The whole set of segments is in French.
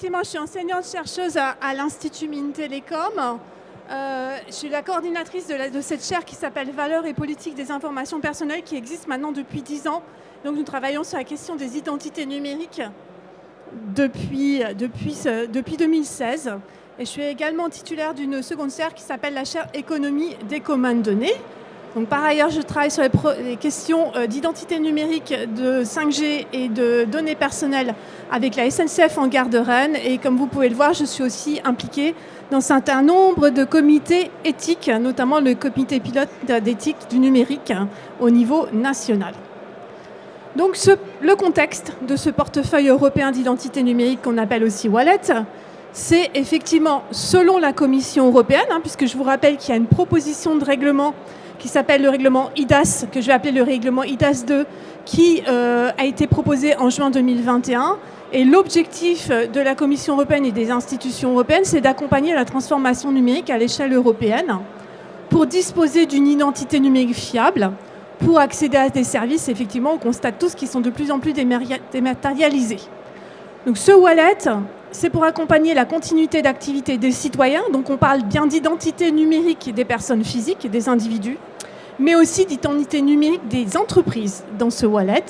effectivement, je suis enseignante-chercheuse à l'Institut Mines Télécom. Je suis la coordinatrice de cette chaire qui s'appelle Valeurs et politique des informations personnelles, qui existe maintenant depuis 10 ans. Donc nous travaillons sur la question des identités numériques depuis 2016. Et je suis également titulaire d'une seconde chaire qui s'appelle la chaire Économie des communs de données. Donc, par ailleurs, je travaille sur les questions d'identité numérique, de 5G et de données personnelles avec la SNCF en gare de Rennes. Et comme vous pouvez le voir, je suis aussi impliquée dans un certain nombre de comités éthiques, notamment le comité pilote d'éthique du numérique au niveau national. Donc, le contexte de ce portefeuille européen d'identité numérique qu'on appelle aussi Wallet, c'est effectivement, selon la Commission européenne, puisque je vous rappelle qu'il y a une proposition de règlement qui s'appelle le règlement IDAS, que je vais appeler le règlement IDAS 2, qui a été proposé en juin 2021. Et l'objectif de la Commission européenne et des institutions européennes, c'est d'accompagner la transformation numérique à l'échelle européenne pour disposer d'une identité numérique fiable, pour accéder à des services, effectivement, on constate tous qui sont de plus en plus dématérialisés. Donc ce wallet, c'est pour accompagner la continuité d'activité des citoyens. Donc on parle bien d'identité numérique des personnes physiques et des individus, mais aussi d'identité numérique des entreprises dans ce wallet.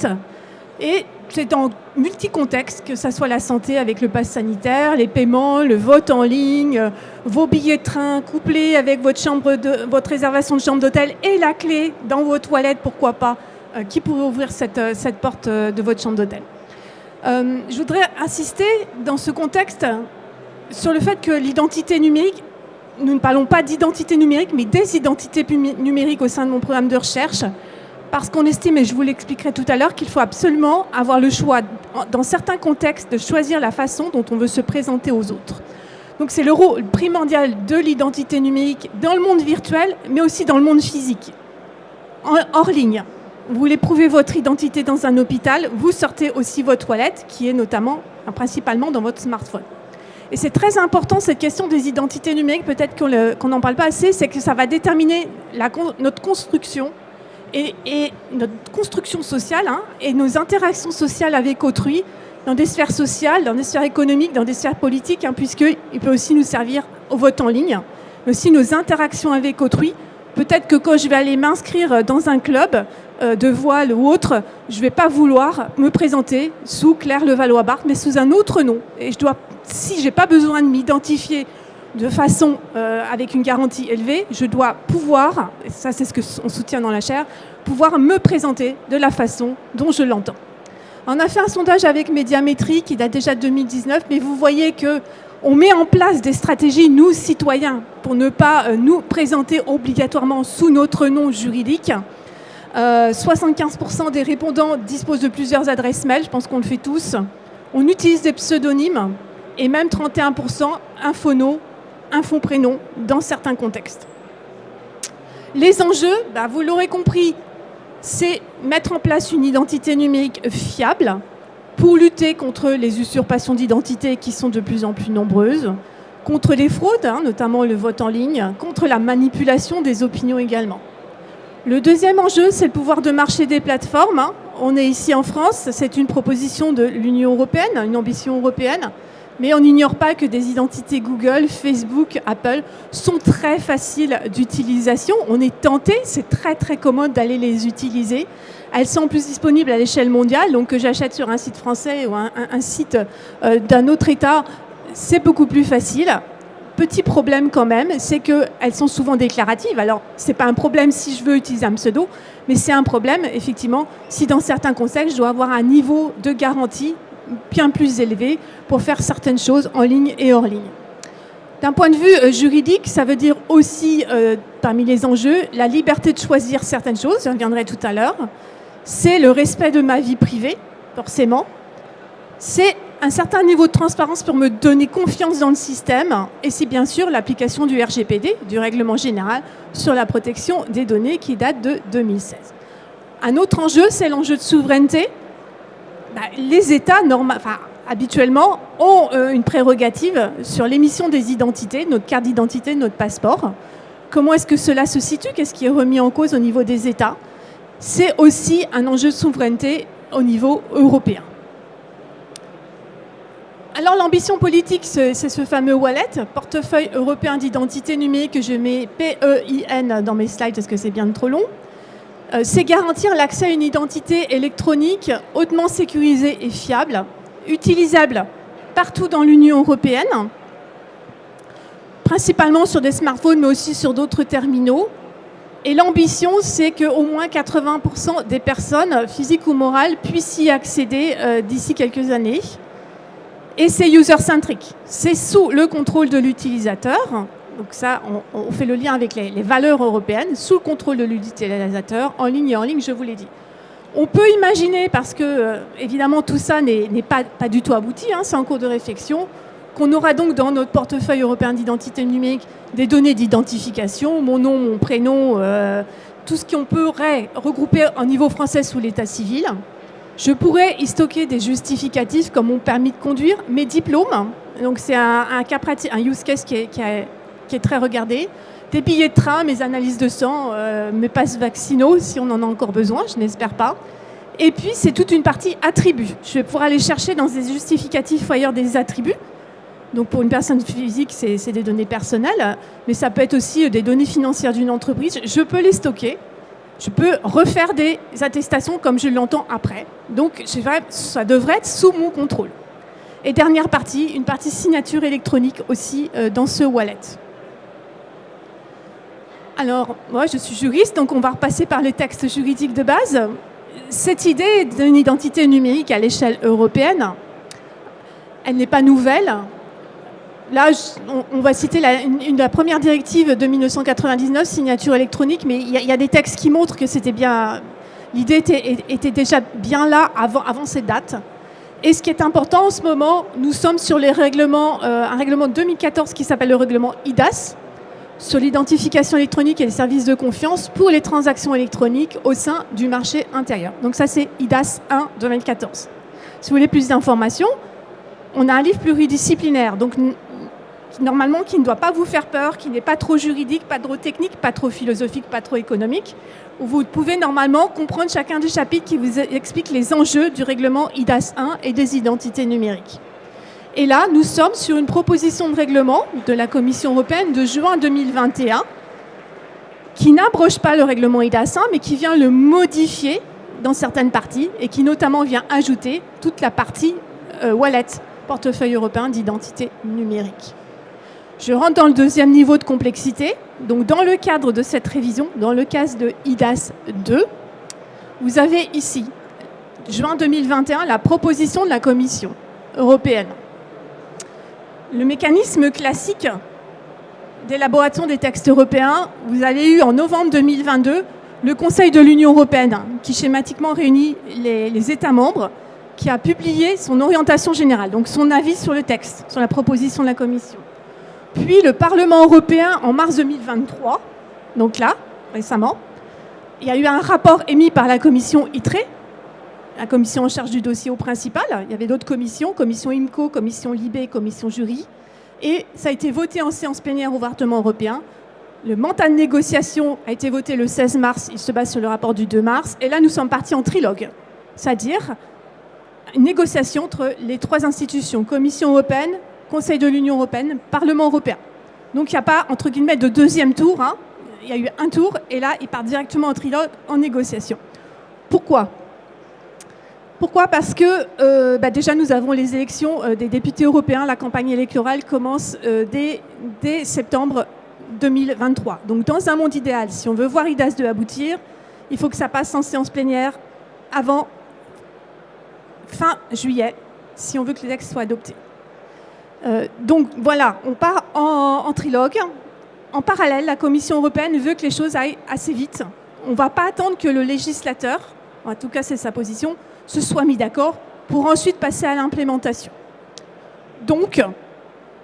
Et c'est en multi-contexte, que ce soit la santé avec le pass sanitaire, les paiements, le vote en ligne, vos billets de train couplés avec votre réservation de chambre d'hôtel et la clé dans votre wallet, pourquoi pas, qui pourrait ouvrir cette porte de votre chambre d'hôtel. Je voudrais insister dans ce contexte sur le fait que l'identité numérique, nous ne parlons pas d'identité numérique, mais des identités numériques au sein de mon programme de recherche, parce qu'on estime, et je vous l'expliquerai tout à l'heure, qu'il faut absolument avoir le choix, dans certains contextes, de choisir la façon dont on veut se présenter aux autres. Donc c'est le rôle primordial de l'identité numérique dans le monde virtuel, mais aussi dans le monde physique, hors ligne. Vous voulez prouver votre identité dans un hôpital, vous sortez aussi votre wallet, qui est notamment, principalement dans votre smartphone. Et c'est très important, cette question des identités numériques, peut-être qu'on n'en parle pas assez, c'est que ça va déterminer notre construction et notre construction sociale et nos interactions sociales avec autrui, dans des sphères sociales, dans des sphères économiques, dans des sphères politiques, puisqu'il peut aussi nous servir au vote en ligne, mais aussi nos interactions avec autrui. Peut-être que quand je vais aller m'inscrire dans un club de voile ou autre, je ne vais pas vouloir me présenter sous Claire Levallois-Bart, mais sous un autre nom. Et si je n'ai pas besoin de m'identifier de façon avec une garantie élevée, je dois pouvoir, et ça c'est ce qu'on soutient dans la chaire, pouvoir me présenter de la façon dont je l'entends. On a fait un sondage avec Médiamétrie qui date déjà de 2019, mais vous voyez que on met en place des stratégies, nous, citoyens, pour ne pas nous présenter obligatoirement sous notre nom juridique. 75% des répondants disposent de plusieurs adresses mail, je pense qu'on le fait tous. On utilise des pseudonymes et même 31% un faux nom, un faux prénom dans certains contextes. Les enjeux, vous l'aurez compris, c'est mettre en place une identité numérique fiable, pour lutter contre les usurpations d'identité qui sont de plus en plus nombreuses, contre les fraudes, notamment le vote en ligne, contre la manipulation des opinions également. Le deuxième enjeu, c'est le pouvoir de marché des plateformes. On est ici en France, c'est une proposition de l'Union européenne, une ambition européenne, mais on n'ignore pas que des identités Google, Facebook, Apple sont très faciles d'utilisation. On est tenté, c'est très très commode d'aller les utiliser. Elles sont en plus disponibles à l'échelle mondiale, donc que j'achète sur un site français ou un site d'un autre État, c'est beaucoup plus facile. Petit problème quand même, c'est qu'elles sont souvent déclaratives. Alors, ce n'est pas un problème si je veux utiliser un pseudo, mais c'est un problème, effectivement, si dans certains contextes, je dois avoir un niveau de garantie bien plus élevé pour faire certaines choses en ligne et hors ligne. D'un point de vue juridique, ça veut dire aussi, parmi les enjeux, la liberté de choisir certaines choses, j'y reviendrai tout à l'heure. C'est le respect de ma vie privée, forcément. C'est un certain niveau de transparence pour me donner confiance dans le système. Et c'est bien sûr l'application du RGPD, du Règlement général sur la protection des données qui date de 2016. Un autre enjeu, c'est l'enjeu de souveraineté. Les États, habituellement, ont une prérogative sur l'émission des identités, notre carte d'identité, notre passeport. Comment est-ce que cela se situe? Qu'est-ce qui est remis en cause au niveau des États? C'est aussi un enjeu de souveraineté au niveau européen. Alors l'ambition politique, c'est ce fameux wallet, portefeuille européen d'identité numérique, que je mets PEIN dans mes slides parce que c'est bien trop long. C'est garantir l'accès à une identité électronique hautement sécurisée et fiable, utilisable partout dans l'Union européenne, principalement sur des smartphones, mais aussi sur d'autres terminaux. Et l'ambition, c'est qu'au moins 80% des personnes, physiques ou morales, puissent y accéder d'ici quelques années. Et c'est user-centric. C'est sous le contrôle de l'utilisateur. Donc ça, on fait le lien avec les valeurs européennes, sous le contrôle de l'utilisateur, en ligne et en ligne, je vous l'ai dit. On peut imaginer, parce que évidemment tout ça n'est pas du tout abouti, hein, c'est en cours de réflexion, qu'on aura donc dans notre portefeuille européen d'identité numérique des données d'identification, mon nom, mon prénom, tout ce qu'on pourrait regrouper au niveau français sous l'état civil. Je pourrais y stocker des justificatifs comme mon permis de conduire, mes diplômes, donc c'est un cas pratique, un use case qui est très regardé, des billets de train, mes analyses de sang, mes passes vaccinaux, si on en a encore besoin, je n'espère pas. Et puis, c'est toute une partie attributs. Je vais pouvoir aller chercher dans des justificatifs ou ailleurs des attributs. Donc, pour une personne physique, c'est des données personnelles, mais ça peut être aussi des données financières d'une entreprise. Je peux les stocker. Je peux refaire des attestations comme je l'entends après. Donc, ça devrait être sous mon contrôle. Et dernière partie, une partie signature électronique aussi dans ce wallet. Alors, moi, je suis juriste, donc on va repasser par les textes juridiques de base. Cette idée d'une identité numérique à l'échelle européenne, elle n'est pas nouvelle. Là, on va citer la première directive de 1999, signature électronique, mais il y a des textes qui montrent que c'était bien. L'idée était déjà bien là avant cette date. Et ce qui est important en ce moment, nous sommes sur les règlements, un règlement de 2014 qui s'appelle le règlement IDAS, sur l'identification électronique et les services de confiance pour les transactions électroniques au sein du marché intérieur. Donc ça, c'est IDAS 1 2014. Si vous voulez plus d'informations, on a un livre pluridisciplinaire, donc normalement qui ne doit pas vous faire peur, qui n'est pas trop juridique, pas trop technique, pas trop philosophique, pas trop économique, où vous pouvez normalement comprendre chacun des chapitres qui vous expliquent les enjeux du règlement IDAS 1 et des identités numériques. Et là, nous sommes sur une proposition de règlement de la Commission européenne de juin 2021 qui n'abroge pas le règlement IDAS 1, mais qui vient le modifier dans certaines parties et qui notamment vient ajouter toute la partie wallet, portefeuille européen d'identité numérique. Je rentre dans le deuxième niveau de complexité. Donc, dans le cadre de cette révision, dans le cas de IDAS 2, vous avez ici, juin 2021, la proposition de la Commission européenne. Le mécanisme classique d'élaboration des textes européens, vous avez eu en novembre 2022 le Conseil de l'Union européenne, qui schématiquement réunit les États membres, qui a publié son orientation générale, donc son avis sur le texte, sur la proposition de la Commission. Puis le Parlement européen, en mars 2023, donc là, récemment, il y a eu un rapport émis par la commission ITRE, la commission en charge du dossier au principal. Il y avait d'autres commissions, commission IMCO, commission LIBE, commission jury. Et ça a été voté en séance plénière au Parlement européen. Le mandat de négociation a été voté le 16 mars, il se base sur le rapport du 2 mars. Et là, nous sommes partis en trilogue, c'est-à-dire une négociation entre les trois institutions, Commission européenne, Conseil de l'Union européenne, Parlement européen. Donc, il n'y a pas, entre guillemets, de deuxième tour. Hein. Il y a eu un tour, et là, ils partent directement en trilogue, en négociation. Pourquoi ? Pourquoi ? Parce que déjà, nous avons les élections des députés européens. La campagne électorale commence dès septembre 2023. Donc, dans un monde idéal, si on veut voir IDAS 2 aboutir, il faut que ça passe en séance plénière avant fin juillet, si on veut que le texte soit adopté. Donc voilà, on part en trilogue. En parallèle, la Commission européenne veut que les choses aillent assez vite. On ne va pas attendre que le législateur, en tout cas c'est sa position, se soit mis d'accord pour ensuite passer à l'implémentation. Donc,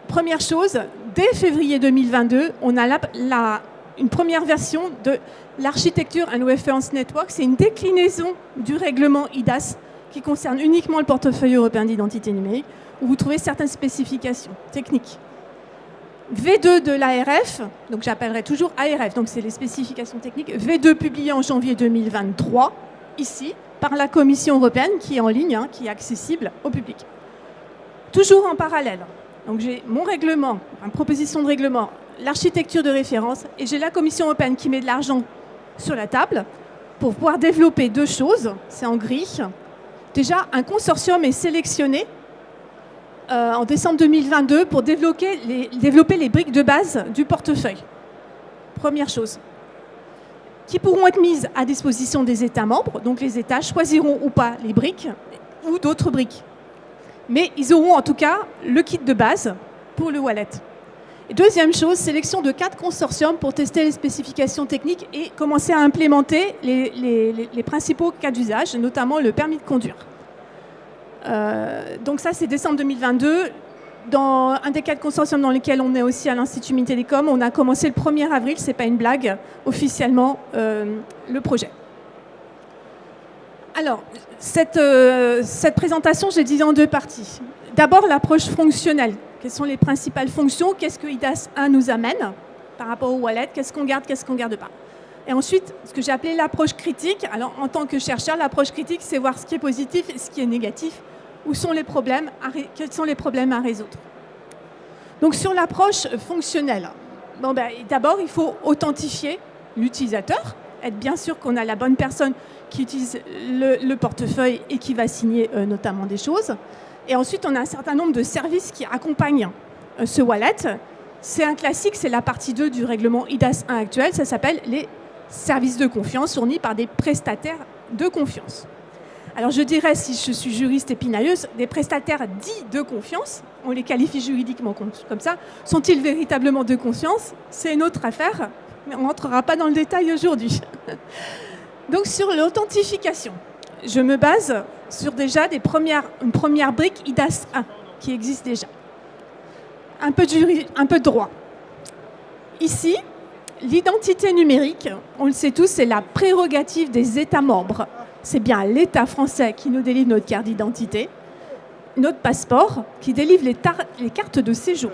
première chose, dès février 2022, on a une première version de l'architecture and reference network. C'est une déclinaison du règlement IDAS qui concerne uniquement le portefeuille européen d'identité numérique, où vous trouvez certaines spécifications techniques. V2 de l'ARF, donc j'appellerai toujours ARF, donc c'est les spécifications techniques. V2 publié en janvier 2023, ici, par la Commission européenne, qui est en ligne, hein, qui est accessible au public. Toujours en parallèle. Donc j'ai mon règlement, une proposition de règlement, l'architecture de référence, et j'ai la Commission européenne qui met de l'argent sur la table pour pouvoir développer deux choses. C'est en gris. Déjà, un consortium est sélectionné en décembre 2022 pour développer les briques de base du portefeuille. Première chose. Qui pourront être mises à disposition des États membres. Donc les États choisiront ou pas les briques ou d'autres briques. Mais ils auront en tout cas le kit de base pour le wallet. Et deuxième chose, sélection de 4 consortiums pour tester les spécifications techniques et commencer à implémenter les principaux cas d'usage, notamment le permis de conduire. Donc ça, c'est décembre 2022. Dans un des 4 consortiums dans lesquels on est aussi à l'Institut Mintelecom, on a commencé le 1er avril, c'est pas une blague, officiellement le projet. Alors, cette présentation, j'ai divisé en 2 parties. D'abord, l'approche fonctionnelle. Quelles sont les principales fonctions? Qu'est-ce que IDAS 1 nous amène par rapport au wallet? Qu'est-ce qu'on garde pas? Et ensuite, ce que j'ai appelé l'approche critique. Alors, en tant que chercheur, l'approche critique, c'est voir ce qui est positif et ce qui est négatif. Où sont les problèmes quels sont les problèmes à résoudre? Donc, sur l'approche fonctionnelle, d'abord, il faut authentifier l'utilisateur, être bien sûr qu'on a la bonne personne qui utilise le portefeuille et qui va signer notamment des choses. Et ensuite, on a un certain nombre de services qui accompagnent ce wallet. C'est un classique, c'est la partie 2 du règlement IDAS 1 actuel. Ça s'appelle les services de confiance fournis par des prestataires de confiance. Alors je dirais, si je suis juriste épinailleuse, des prestataires dits de confiance, on les qualifie juridiquement comme ça, sont-ils véritablement de confiance? C'est une autre affaire, mais on n'entrera pas dans le détail aujourd'hui. Donc sur l'authentification, je me base sur déjà une première brique IDAS 1 qui existe déjà. Un peu de droit. Ici, l'identité numérique, on le sait tous, c'est la prérogative des États membres. C'est bien l'État français qui nous délivre notre carte d'identité, notre passeport, qui délivre les cartes de séjour.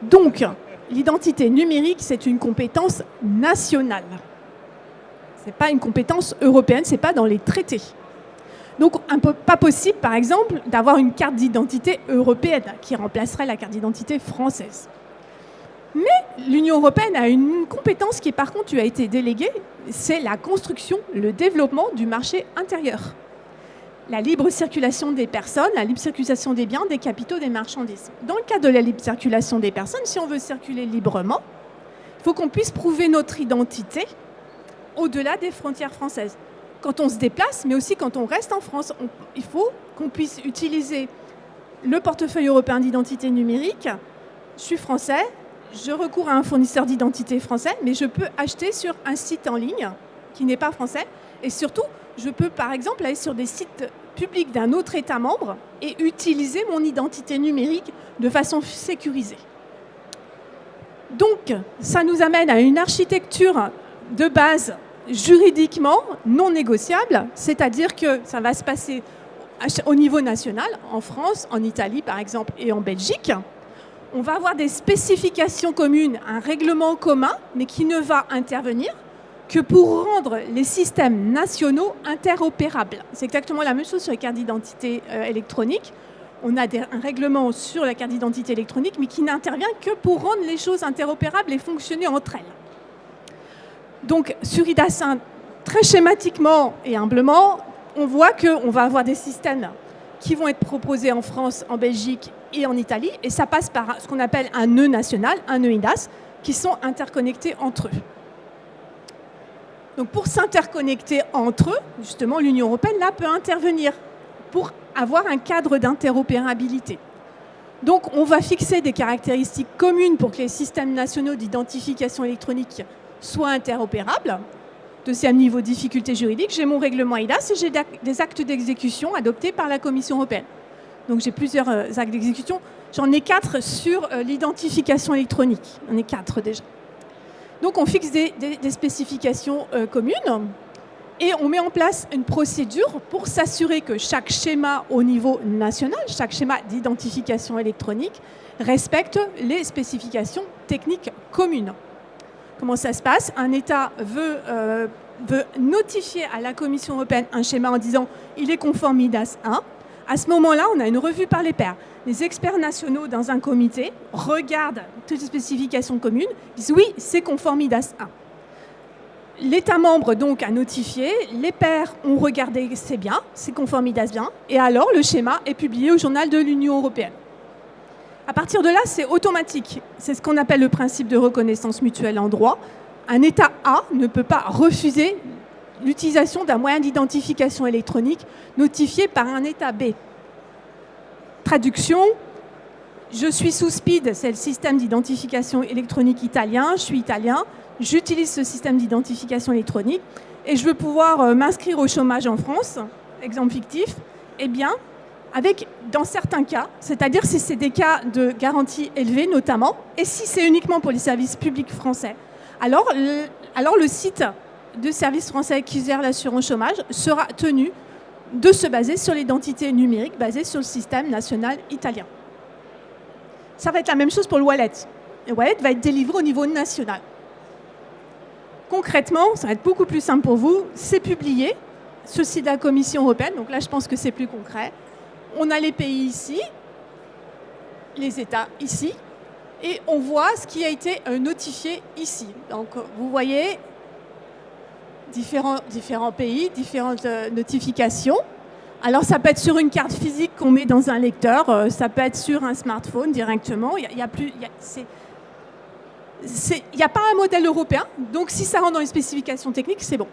Donc, l'identité numérique, c'est une compétence nationale. Ce n'est pas une compétence européenne, ce n'est pas dans les traités. Donc, pas possible, par exemple, d'avoir une carte d'identité européenne qui remplacerait la carte d'identité française. Mais l'Union européenne a une compétence qui, par contre, lui a été déléguée, c'est la construction, le développement du marché intérieur. La libre circulation des personnes, la libre circulation des biens, des capitaux, des marchandises. Dans le cas de la libre circulation des personnes, si on veut circuler librement, il faut qu'on puisse prouver notre identité au-delà des frontières françaises. Quand on se déplace, mais aussi quand on reste en France, il faut qu'on puisse utiliser le portefeuille européen d'identité numérique. Je suis français, je recours à un fournisseur d'identité français, mais je peux acheter sur un site en ligne qui n'est pas français. Et surtout, je peux par exemple aller sur des sites publics d'un autre État membre et utiliser mon identité numérique de façon sécurisée. Donc, ça nous amène à une architecture de base juridiquement non négociable, c'est-à-dire que ça va se passer au niveau national, en France, en Italie par exemple et en Belgique. On va avoir des spécifications communes, un règlement commun, mais qui ne va intervenir que pour rendre les systèmes nationaux interopérables. C'est exactement la même chose sur les cartes d'identité électroniques. On a un règlement sur la carte d'identité électronique, mais qui n'intervient que pour rendre les choses interopérables et fonctionner entre elles. Donc, sur IDAS 1, très schématiquement et humblement, on voit qu'on va avoir des systèmes qui vont être proposés en France, en Belgique et en Italie, et ça passe par ce qu'on appelle un nœud national, un nœud IDAS, qui sont interconnectés entre eux. Donc pour s'interconnecter entre eux, justement, l'Union européenne là peut intervenir pour avoir un cadre d'interopérabilité. Donc on va fixer des caractéristiques communes pour que les systèmes nationaux d'identification électronique soient interopérables. Deuxième niveau de difficulté juridique, j'ai mon règlement IDAS et j'ai des actes d'exécution adoptés par la Commission européenne. Donc j'ai plusieurs actes d'exécution. J'en ai 4 sur l'identification électronique. J'en ai 4 déjà. Donc on fixe des spécifications communes et on met en place une procédure pour s'assurer que chaque schéma au niveau national, chaque schéma d'identification électronique, respecte les spécifications techniques communes. Comment ça se passe? Un État veut notifier à la Commission européenne un schéma en disant « il est conforme IDAS 1 ». À ce moment-là, on a une revue par les pairs. Les experts nationaux dans un comité regardent toutes les spécifications communes, disent oui, c'est conforme IDAS 1. L'État membre donc a notifié, les pairs ont regardé, c'est bien, c'est conforme IDAS bien, et alors le schéma est publié au journal de l'Union européenne. À partir de là, c'est automatique. C'est ce qu'on appelle le principe de reconnaissance mutuelle en droit. Un État A ne peut pas refuser l'utilisation d'un moyen d'identification électronique notifié par un État B. Traduction, je suis sous SPID, c'est le système d'identification électronique italien, je suis italien, j'utilise ce système d'identification électronique et je veux pouvoir m'inscrire au chômage en France, exemple fictif, eh bien, avec, dans certains cas, c'est-à-dire si c'est des cas de garantie élevée notamment, et si c'est uniquement pour les services publics français, alors le site de services français qui gère l'assurance chômage sera tenu de se baser sur l'identité numérique basée sur le système national italien. Ça va être la même chose pour le wallet. Le wallet va être délivré au niveau national. Concrètement, ça va être beaucoup plus simple pour vous, c'est publié sur le site de la Commission européenne, donc là je pense que c'est plus concret. On a les pays ici, les États ici, et on voit ce qui a été notifié ici. Donc vous voyez différents pays, différentes notifications. Alors ça peut être sur une carte physique qu'on met dans un lecteur, ça peut être sur un smartphone directement. Il n'y a pas un modèle européen, donc si ça rentre dans les spécifications techniques, c'est bon.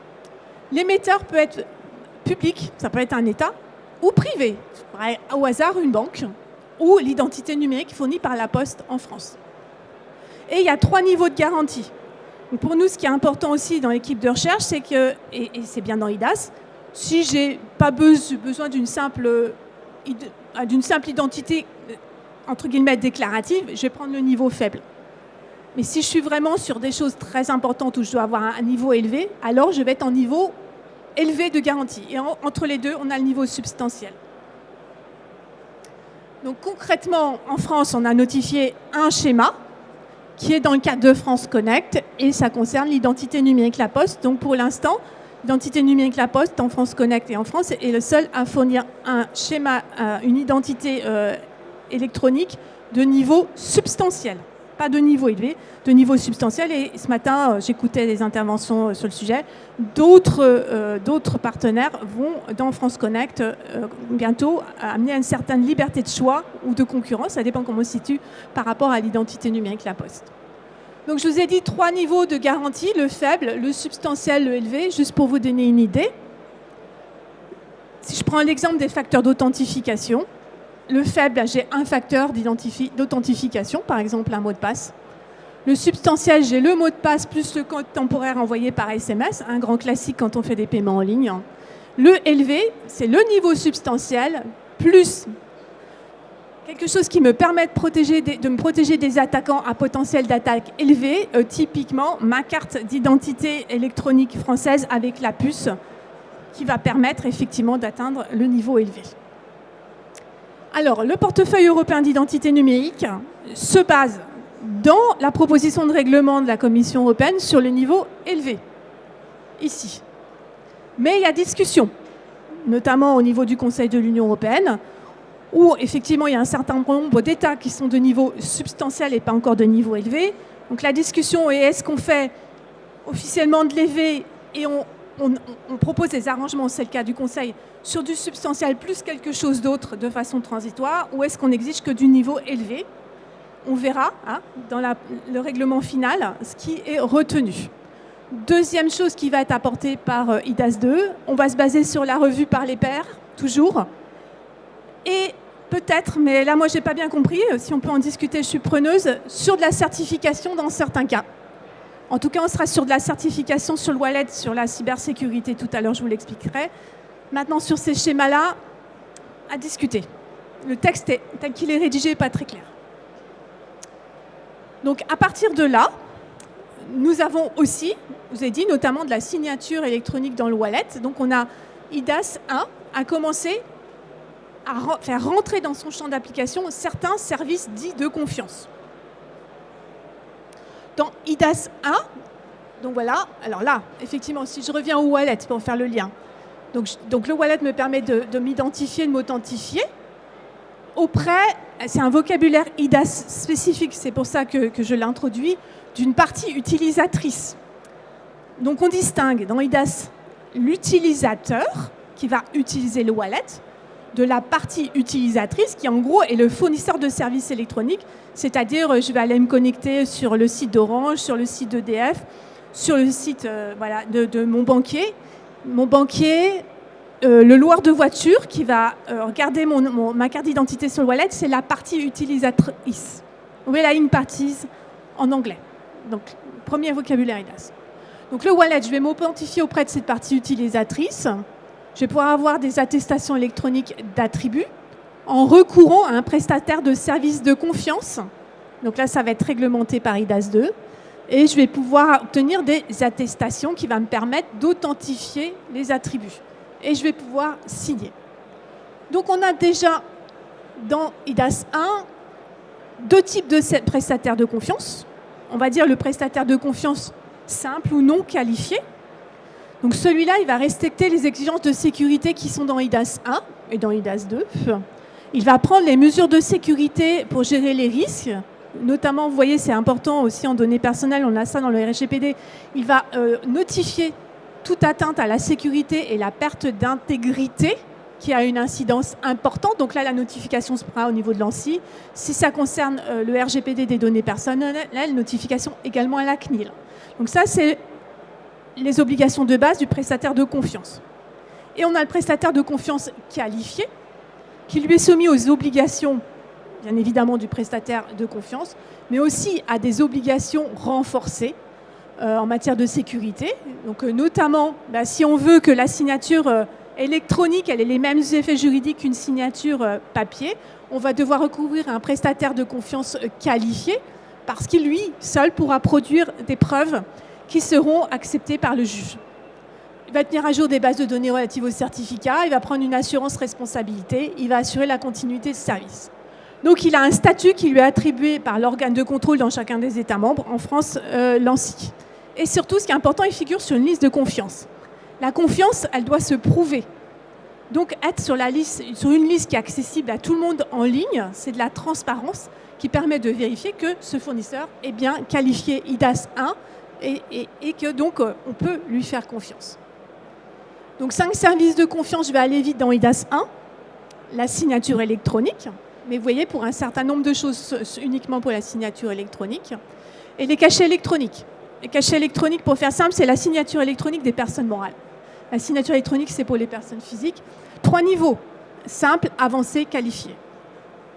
L'émetteur peut être public, ça peut être un État, ou privé, au hasard une banque, ou l'identité numérique fournie par la Poste en France. Et il y a 3 niveaux de garantie. Donc pour nous, ce qui est important aussi dans l'équipe de recherche, c'est que, et c'est bien dans IDAS, si je n'ai pas besoin d'une simple identité, entre guillemets, déclarative, je vais prendre le niveau faible. Mais si je suis vraiment sur des choses très importantes où je dois avoir un niveau élevé, alors je vais être en niveau élevé de garantie. Et entre les deux, on a le niveau substantiel. Donc concrètement, en France, on a notifié un schéma qui est dans le cadre de France Connect et ça concerne l'identité numérique La Poste. Donc pour l'instant, l'identité numérique La Poste en France Connect et en France est le seul à fournir un schéma, une identité électronique de niveau substantiel. Pas de niveau élevé, de niveau substantiel. Et ce matin, j'écoutais des interventions sur le sujet. D'autres partenaires vont, dans France Connect, bientôt amener à une certaine liberté de choix ou de concurrence. Ça dépend comment on se situe par rapport à l'identité numérique La Poste. Donc, je vous ai dit 3 niveaux de garantie, le faible, le substantiel, le élevé, juste pour vous donner une idée. Si je prends l'exemple des facteurs d'authentification, le faible, j'ai un facteur d'authentification, par exemple un mot de passe. Le substantiel, j'ai le mot de passe plus le code temporaire envoyé par SMS, un grand classique quand on fait des paiements en ligne. Le élevé, c'est le niveau substantiel plus quelque chose qui me permet de me protéger des attaquants à potentiel d'attaque élevé, typiquement ma carte d'identité électronique française avec la puce qui va permettre effectivement d'atteindre le niveau élevé. Alors, le portefeuille européen d'identité numérique se base dans la proposition de règlement de la Commission européenne sur le niveau élevé, ici. Mais il y a discussion, notamment au niveau du Conseil de l'Union européenne, où effectivement il y a un certain nombre d'États qui sont de niveau substantiel et pas encore de niveau élevé. Donc la discussion est est-ce qu'on fait officiellement de l'élevé et on propose des arrangements, c'est le cas du Conseil, sur du substantiel plus quelque chose d'autre de façon transitoire, ou est-ce qu'on exige que du niveau élevé? On verra dans le règlement final ce qui est retenu. Deuxième chose qui va être apportée par IDAS 2, on va se baser sur la revue par les pairs, toujours. Et peut-être, mais là moi je n'ai pas bien compris, si on peut en discuter, je suis preneuse, sur de la certification dans certains cas. En tout cas, on sera sur de la certification sur le wallet, sur la cybersécurité tout à l'heure, je vous l'expliquerai. Maintenant, sur ces schémas-là, à discuter. Le texte, tel qu'il est rédigé, n'est pas très clair. Donc, à partir de là, nous avons aussi, je vous ai dit, notamment de la signature électronique dans le wallet. Donc, on a IDAS 1 a commencé à faire rentrer dans son champ d'application certains services dits de confiance. Dans IDAS 1, donc voilà, alors là, effectivement, si je reviens au wallet pour faire le lien, Donc le wallet me permet de m'identifier, de m'authentifier auprès, c'est un vocabulaire IDAS spécifique, c'est pour ça que je l'introduis, d'une partie utilisatrice. Donc on distingue dans IDAS l'utilisateur qui va utiliser le wallet de la partie utilisatrice qui en gros est le fournisseur de services électroniques, c'est-à-dire je vais aller me connecter sur le site d'Orange, sur le site d'EDF, sur le site voilà, de mon banquier. Mon banquier, le loueur de voiture qui va regarder ma carte d'identité sur le wallet, c'est la partie utilisatrice. Relying parties en anglais. Donc, premier vocabulaire IDAS. Donc, le wallet, je vais m'authentifier auprès de cette partie utilisatrice. Je vais pouvoir avoir des attestations électroniques d'attributs en recourant à un prestataire de services de confiance. Donc là, ça va être réglementé par IDAS 2. Et je vais pouvoir obtenir des attestations qui vont me permettre d'authentifier les attributs. Et je vais pouvoir signer. Donc on a déjà dans IDAS 1 deux types de prestataires de confiance. On va dire le prestataire de confiance simple ou non qualifié. Donc celui-là, il va respecter les exigences de sécurité qui sont dans IDAS 1 et dans IDAS 2. Il va prendre les mesures de sécurité pour gérer les risques. Notamment, vous voyez, c'est important aussi en données personnelles, on a ça dans le RGPD. Il va notifier toute atteinte à la sécurité et la perte d'intégrité qui a une incidence importante. Donc là, la notification se fera au niveau de l'ANSSI. Si ça concerne le RGPD des données personnelles, notification également à la CNIL. Donc ça, c'est les obligations de base du prestataire de confiance. Et on a le prestataire de confiance qualifié qui lui est soumis aux obligations, bien évidemment, du prestataire de confiance, mais aussi à des obligations renforcées en matière de sécurité. Donc, notamment, si on veut que la signature électronique elle ait les mêmes effets juridiques qu'une signature papier, on va devoir recourir à un prestataire de confiance qualifié parce qu'il, lui, seul pourra produire des preuves qui seront acceptées par le juge. Il va tenir à jour des bases de données relatives aux certificats, il va prendre une assurance responsabilité, il va assurer la continuité de service. Donc il a un statut qui lui est attribué par l'organe de contrôle dans chacun des États membres, en France, l'ANSSI. Et surtout, ce qui est important, il figure sur une liste de confiance. La confiance, elle doit se prouver. Donc être sur une liste qui est accessible à tout le monde en ligne, c'est de la transparence qui permet de vérifier que ce fournisseur est bien qualifié IDAS 1 et que donc on peut lui faire confiance. Donc 5 services de confiance, je vais aller vite dans IDAS 1. La signature électronique, mais vous voyez pour un certain nombre de choses uniquement pour la signature électronique. Et les cachets électroniques. Les cachets électroniques, pour faire simple, c'est la signature électronique des personnes morales. La signature électronique, c'est pour les personnes physiques. 3 niveaux, simple, avancé, qualifié.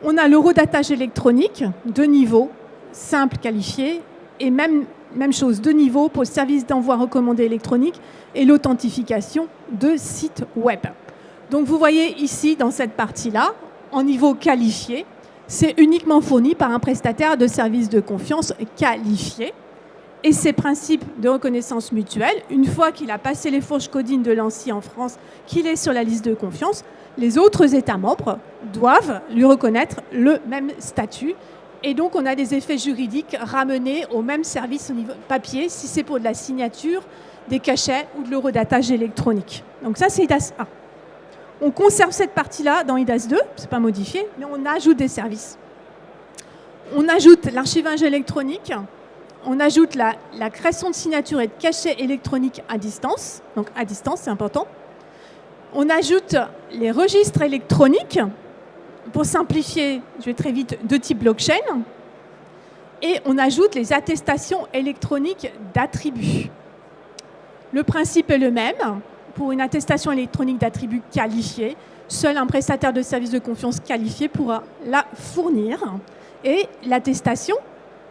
On a l'eurodatage électronique, 2 niveaux, simple, qualifié, et même chose, 2 niveaux pour le service d'envoi recommandé électronique et l'authentification de sites web. Donc vous voyez ici, dans cette partie-là, en niveau qualifié, c'est uniquement fourni par un prestataire de services de confiance qualifié. Et ces principes de reconnaissance mutuelle, une fois qu'il a passé les fourches codines de l'ANSSI en France, qu'il est sur la liste de confiance, les autres États membres doivent lui reconnaître le même statut. Et donc, on a des effets juridiques ramenés au même service au niveau papier, si c'est pour de la signature, des cachets ou de l'eurodatage électronique. Donc ça, c'est IDAS 1. On conserve cette partie-là dans IDAS 2, ce n'est pas modifié, mais on ajoute des services. On ajoute l'archivage électronique, on ajoute la création de signatures et de cachets électroniques à distance. Donc à distance, c'est important. On ajoute les registres électroniques, pour simplifier, je vais très vite, de type blockchain. Et on ajoute les attestations électroniques d'attributs. Le principe est le même. Pour une attestation électronique d'attributs qualifiée, seul un prestataire de service de confiance qualifié pourra la fournir. Et l'attestation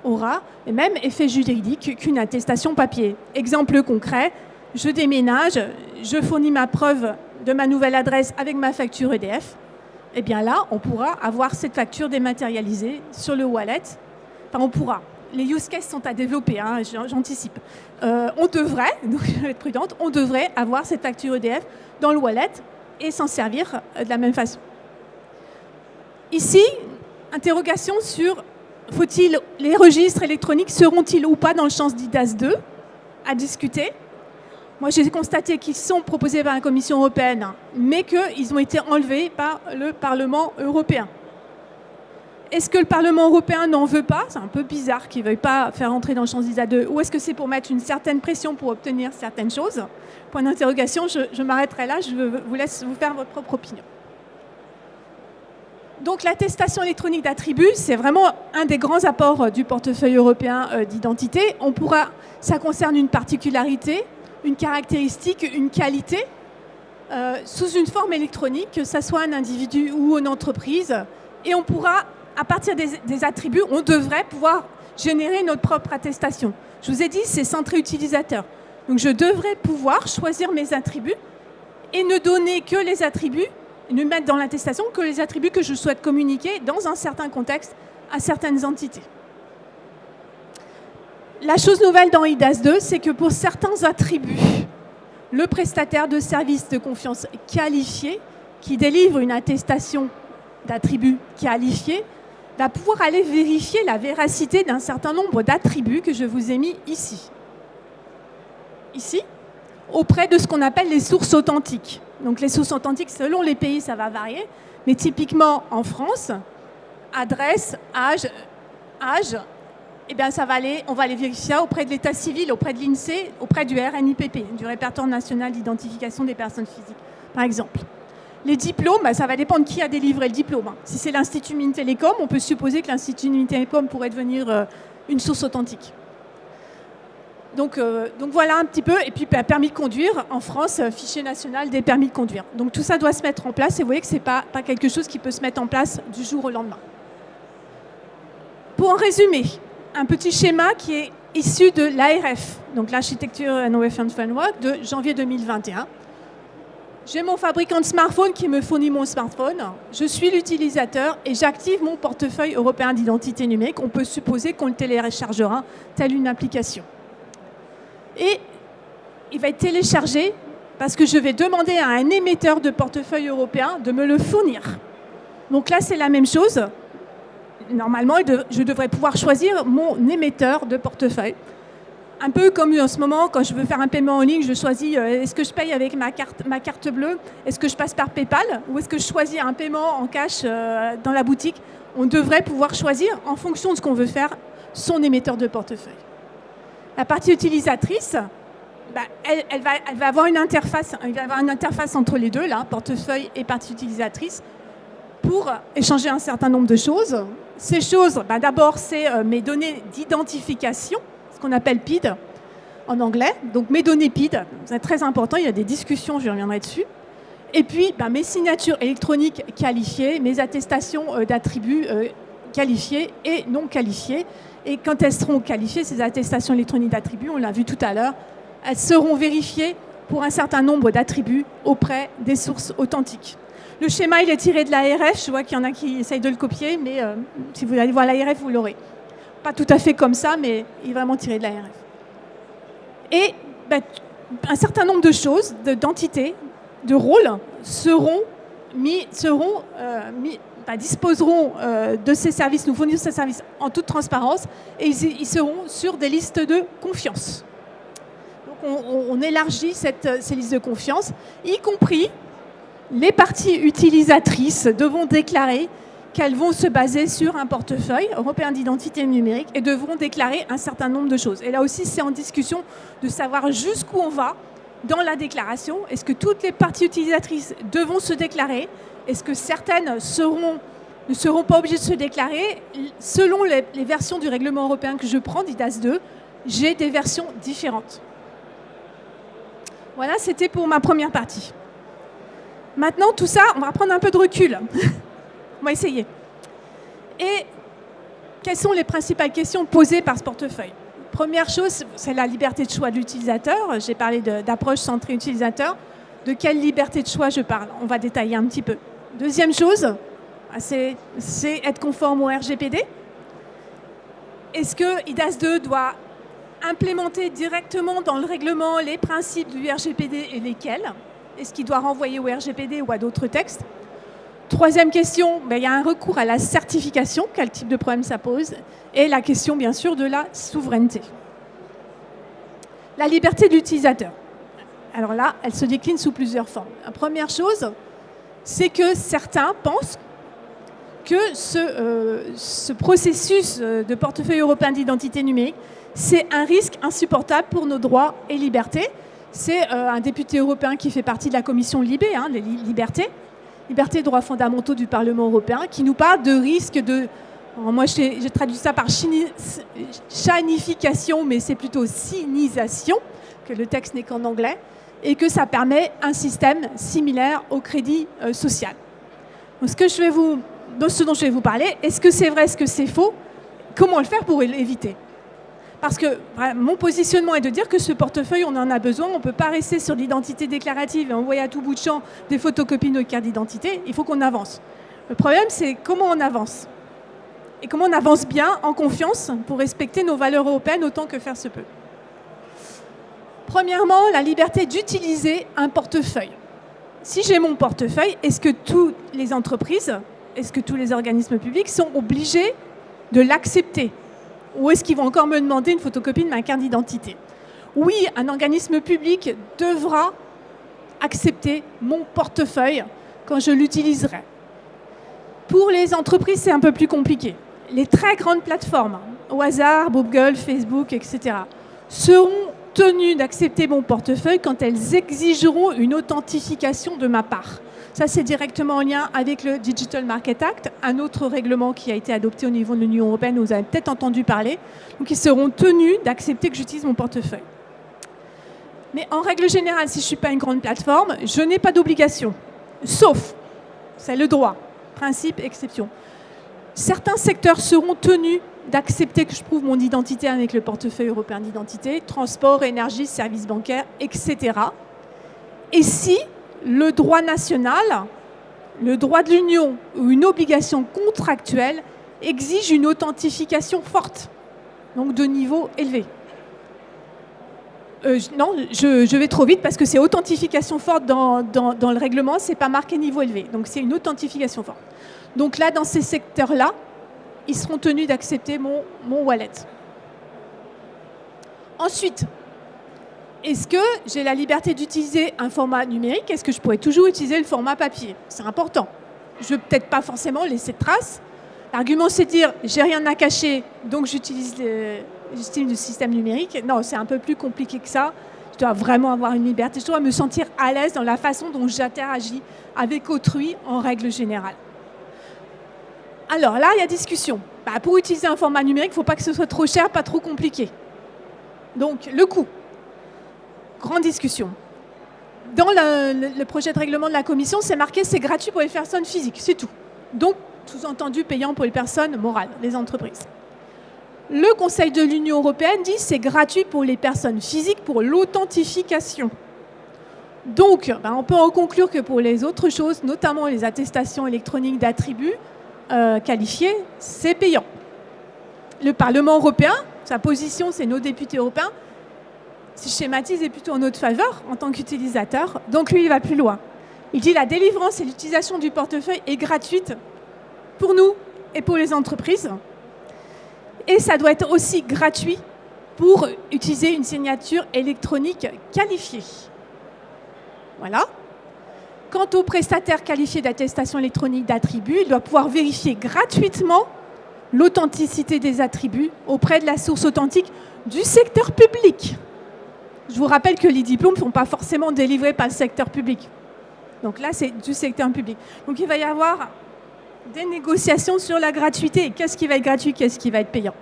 aura le même effet juridique qu'une attestation papier. Exemple concret, je déménage, je fournis ma preuve de ma nouvelle adresse avec ma facture EDF. Et bien là, on pourra avoir cette facture dématérialisée sur le wallet. Enfin, on pourra. Les use cases sont à développer, hein, j'anticipe. On devrait, donc je vais être prudente, on devrait avoir cette facture EDF dans le wallet et s'en servir de la même façon. Ici, interrogation sur les registres électroniques seront-ils ou pas dans le champ d'IDAS 2 à discuter. Moi, j'ai constaté qu'ils sont proposés par la Commission européenne, mais qu'ils ont été enlevés par le Parlement européen. Est-ce que le Parlement européen n'en veut pas? C'est un peu bizarre qu'il ne veuille pas faire entrer dans le champ d'ISA 2. Ou est-ce que c'est pour mettre une certaine pression pour obtenir certaines choses? Point d'interrogation, je m'arrêterai là, je vous laisse vous faire votre propre opinion. Donc l'attestation électronique d'attributs, c'est vraiment un des grands apports du portefeuille européen d'identité. Ça concerne une particularité, une caractéristique, une qualité, sous une forme électronique, que ce soit un individu ou une entreprise. Et on pourra, à partir des attributs, on devrait pouvoir générer notre propre attestation. Je vous ai dit, c'est centré utilisateur. Donc je devrais pouvoir choisir mes attributs et ne donner que les attributs, ne mettre dans l'attestation que les attributs que je souhaite communiquer dans un certain contexte à certaines entités. La chose nouvelle dans IDAS 2, c'est que pour certains attributs, le prestataire de services de confiance qualifié, qui délivre une attestation d'attributs qualifiés, va pouvoir aller vérifier la véracité d'un certain nombre d'attributs que je vous ai mis ici. Ici, auprès de ce qu'on appelle les sources authentiques. Donc les sources authentiques, selon les pays, ça va varier, mais typiquement en France, adresse, âge, eh bien, on va les vérifier auprès de l'état civil, auprès de l'INSEE, auprès du RNIPP, du Répertoire national d'identification des personnes physiques, par exemple. Les diplômes, ça va dépendre qui a délivré le diplôme. Si c'est l'Institut Mines-Télécom, on peut supposer que l'Institut Mines-Télécom pourrait devenir une source authentique. Donc voilà un petit peu. Et puis permis de conduire, en France, fichier national des permis de conduire. Donc tout ça doit se mettre en place et vous voyez que ce n'est pas quelque chose qui peut se mettre en place du jour au lendemain. Pour en résumer, un petit schéma qui est issu de l'ARF, donc l'Architecture and Reference Framework de janvier 2021. J'ai mon fabricant de smartphone qui me fournit mon smartphone. Je suis l'utilisateur et j'active mon portefeuille européen d'identité numérique. On peut supposer qu'on le téléchargera telle une application. Et il va être téléchargé parce que je vais demander à un émetteur de portefeuille européen de me le fournir. Donc là, c'est la même chose. Normalement, je devrais pouvoir choisir mon émetteur de portefeuille. Un peu comme en ce moment, quand je veux faire un paiement en ligne, je choisis est-ce que je paye avec ma carte bleue, est-ce que je passe par PayPal ou est-ce que je choisis un paiement en cash dans la boutique. On devrait pouvoir choisir, en fonction de ce qu'on veut faire, son émetteur de portefeuille. La partie utilisatrice, elle va avoir une interface, il va y avoir une interface entre les deux, là, portefeuille et partie utilisatrice, pour échanger un certain nombre de choses. Ces choses, d'abord, c'est mes données d'identification, ce qu'on appelle PID en anglais. Donc mes données PID, c'est très important, il y a des discussions, je reviendrai dessus. Et puis mes signatures électroniques qualifiées, mes attestations d'attributs qualifiées et non qualifiées. Et quand elles seront qualifiées, ces attestations électroniques d'attributs, on l'a vu tout à l'heure, elles seront vérifiées pour un certain nombre d'attributs auprès des sources authentiques. Le schéma, il est tiré de l'ARF. Je vois qu'il y en a qui essayent de le copier, mais si vous allez voir l'ARF, vous l'aurez. Pas tout à fait comme ça, mais il est vraiment tiré de l'ARF. Et un certain nombre de choses, d'entités, de rôles, disposeront de ces services, nous fourniront ces services en toute transparence, et ils seront sur des listes de confiance. Donc on élargit ces listes de confiance, y compris les parties utilisatrices devront déclarer qu'elles vont se baser sur un portefeuille européen d'identité numérique et devront déclarer un certain nombre de choses. Et là aussi, c'est en discussion de savoir jusqu'où on va dans la déclaration. Est-ce que toutes les parties utilisatrices devront se déclarer? Est-ce que certaines ne seront pas obligées de se déclarer? Selon les versions du règlement européen que je prends, d'IDAS 2, j'ai des versions différentes. Voilà, c'était pour ma première partie. Maintenant, tout ça, on va prendre un peu de recul. On va essayer. Et quelles sont les principales questions posées par ce portefeuille? Première chose, c'est la liberté de choix de l'utilisateur. J'ai parlé d'approche centrée utilisateur. De quelle liberté de choix je parle? On va détailler un petit peu. Deuxième chose, c'est être conforme au RGPD. Est-ce que IDAS 2 doit implémenter directement dans le règlement les principes du RGPD et lesquels? Est-ce qu'il doit renvoyer au RGPD ou à d'autres textes? Troisième question, il y a un recours à la certification. Quel type de problème ça pose? Et la question, bien sûr, de la souveraineté. La liberté de l'utilisateur. Alors là, elle se décline sous plusieurs formes. La première chose, c'est que certains pensent que ce processus de portefeuille européen d'identité numérique, c'est un risque insupportable pour nos droits et libertés. C'est un député européen qui fait partie de la commission Libé, les libertés et droits fondamentaux du Parlement européen, qui nous parle de risque de... Alors moi, j'ai traduit ça par chanification, mais c'est plutôt sinisation, que le texte n'est qu'en anglais, et que ça permet un système similaire au crédit social. Donc, ce dont je vais vous parler, est-ce que c'est vrai, est-ce que c'est faux? Comment le faire pour l'éviter? Parce que mon positionnement est de dire que ce portefeuille, on en a besoin. On ne peut pas rester sur l'identité déclarative et envoyer à tout bout de champ des photocopies de notre carte d'identité. Il faut qu'on avance. Le problème, c'est comment on avance. Et comment on avance bien, en confiance, pour respecter nos valeurs européennes autant que faire se peut. Premièrement, la liberté d'utiliser un portefeuille. Si j'ai mon portefeuille, est-ce que toutes les entreprises, est-ce que tous les organismes publics sont obligés de l'accepter? Ou est-ce qu'ils vont encore me demander une photocopie de ma carte d'identité? Oui, un organisme public devra accepter mon portefeuille quand je l'utiliserai. Pour les entreprises, c'est un peu plus compliqué. Les très grandes plateformes, au hasard, Google, Facebook, etc., seront tenues d'accepter mon portefeuille quand elles exigeront une authentification de ma part. Ça, c'est directement en lien avec le Digital Market Act, un autre règlement qui a été adopté au niveau de l'Union européenne, vous avez peut-être entendu parler. Donc, ils seront tenus d'accepter que j'utilise mon portefeuille. Mais en règle générale, si je ne suis pas une grande plateforme, je n'ai pas d'obligation. Sauf, c'est le droit, principe, exception. Certains secteurs seront tenus d'accepter que je prouve mon identité avec le portefeuille européen d'identité, transport, énergie, services bancaires, etc. Et si le droit national, le droit de l'Union ou une obligation contractuelle exige une authentification forte, donc de niveau élevé. Non, je vais trop vite parce que c'est authentification forte dans le règlement, c'est pas marqué niveau élevé, donc c'est une authentification forte. Donc là, dans ces secteurs-là, ils seront tenus d'accepter mon wallet. Ensuite, est-ce que j'ai la liberté d'utiliser un format numérique? Est-ce que je pourrais toujours utiliser le format papier? C'est important. Je ne veux peut-être pas forcément laisser de traces. L'argument, c'est de dire « j'ai rien à cacher, donc j'utilise le système numérique ». Non, c'est un peu plus compliqué que ça. Je dois vraiment avoir une liberté. Je dois me sentir à l'aise dans la façon dont j'interagis avec autrui en règle générale. Alors là, il y a discussion. Pour utiliser un format numérique, il ne faut pas que ce soit trop cher, pas trop compliqué. Donc, le coût. Grande discussion. Dans le projet de règlement de la Commission, c'est marqué c'est gratuit pour les personnes physiques, c'est tout. Donc, sous-entendu payant pour les personnes morales, les entreprises. Le Conseil de l'Union européenne dit c'est gratuit pour les personnes physiques pour l'authentification. Donc, on peut en conclure que pour les autres choses, notamment les attestations électroniques d'attributs qualifiés, c'est payant. Le Parlement européen, sa position, c'est nos députés européens, si je schématise, est plutôt en notre faveur en tant qu'utilisateur. Donc lui, il va plus loin. Il dit la délivrance et l'utilisation du portefeuille est gratuite pour nous et pour les entreprises. Et ça doit être aussi gratuit pour utiliser une signature électronique qualifiée. Voilà. Quant au prestataire qualifié d'attestation électronique d'attributs, il doit pouvoir vérifier gratuitement l'authenticité des attributs auprès de la source authentique du secteur public. Je vous rappelle que les diplômes ne sont pas forcément délivrés par le secteur public. Donc là, c'est du secteur public. Donc il va y avoir des négociations sur la gratuité. Qu'est-ce qui va être gratuit, qu'est-ce qui va être payant?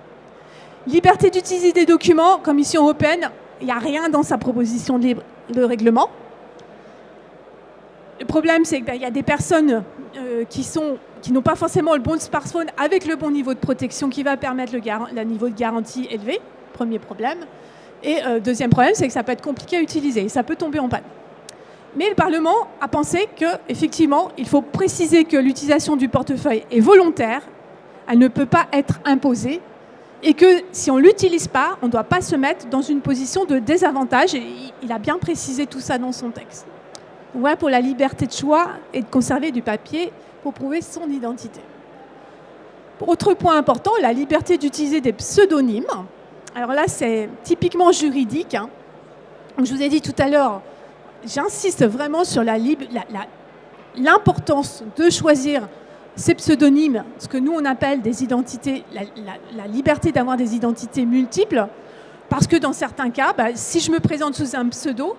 Liberté d'utiliser des documents, Commission européenne, il n'y a rien dans sa proposition de règlement. Le problème, c'est qu'il y a des personnes qui n'ont pas forcément le bon smartphone avec le bon niveau de protection qui va permettre le niveau de garantie élevé. Premier problème. Et deuxième problème, c'est que ça peut être compliqué à utiliser. Ça peut tomber en panne. Mais le Parlement a pensé qu'effectivement, il faut préciser que l'utilisation du portefeuille est volontaire. Elle ne peut pas être imposée. Et que si on ne l'utilise pas, on ne doit pas se mettre dans une position de désavantage. Et il a bien précisé tout ça dans son texte. Voilà pour la liberté de choix et de conserver du papier pour prouver son identité. Autre point important, la liberté d'utiliser des pseudonymes. Alors là, c'est typiquement juridique. Je vous ai dit tout à l'heure, j'insiste vraiment sur l'importance de choisir ces pseudonymes, ce que nous on appelle des identités, la liberté d'avoir des identités multiples, parce que dans certains cas, si je me présente sous un pseudo,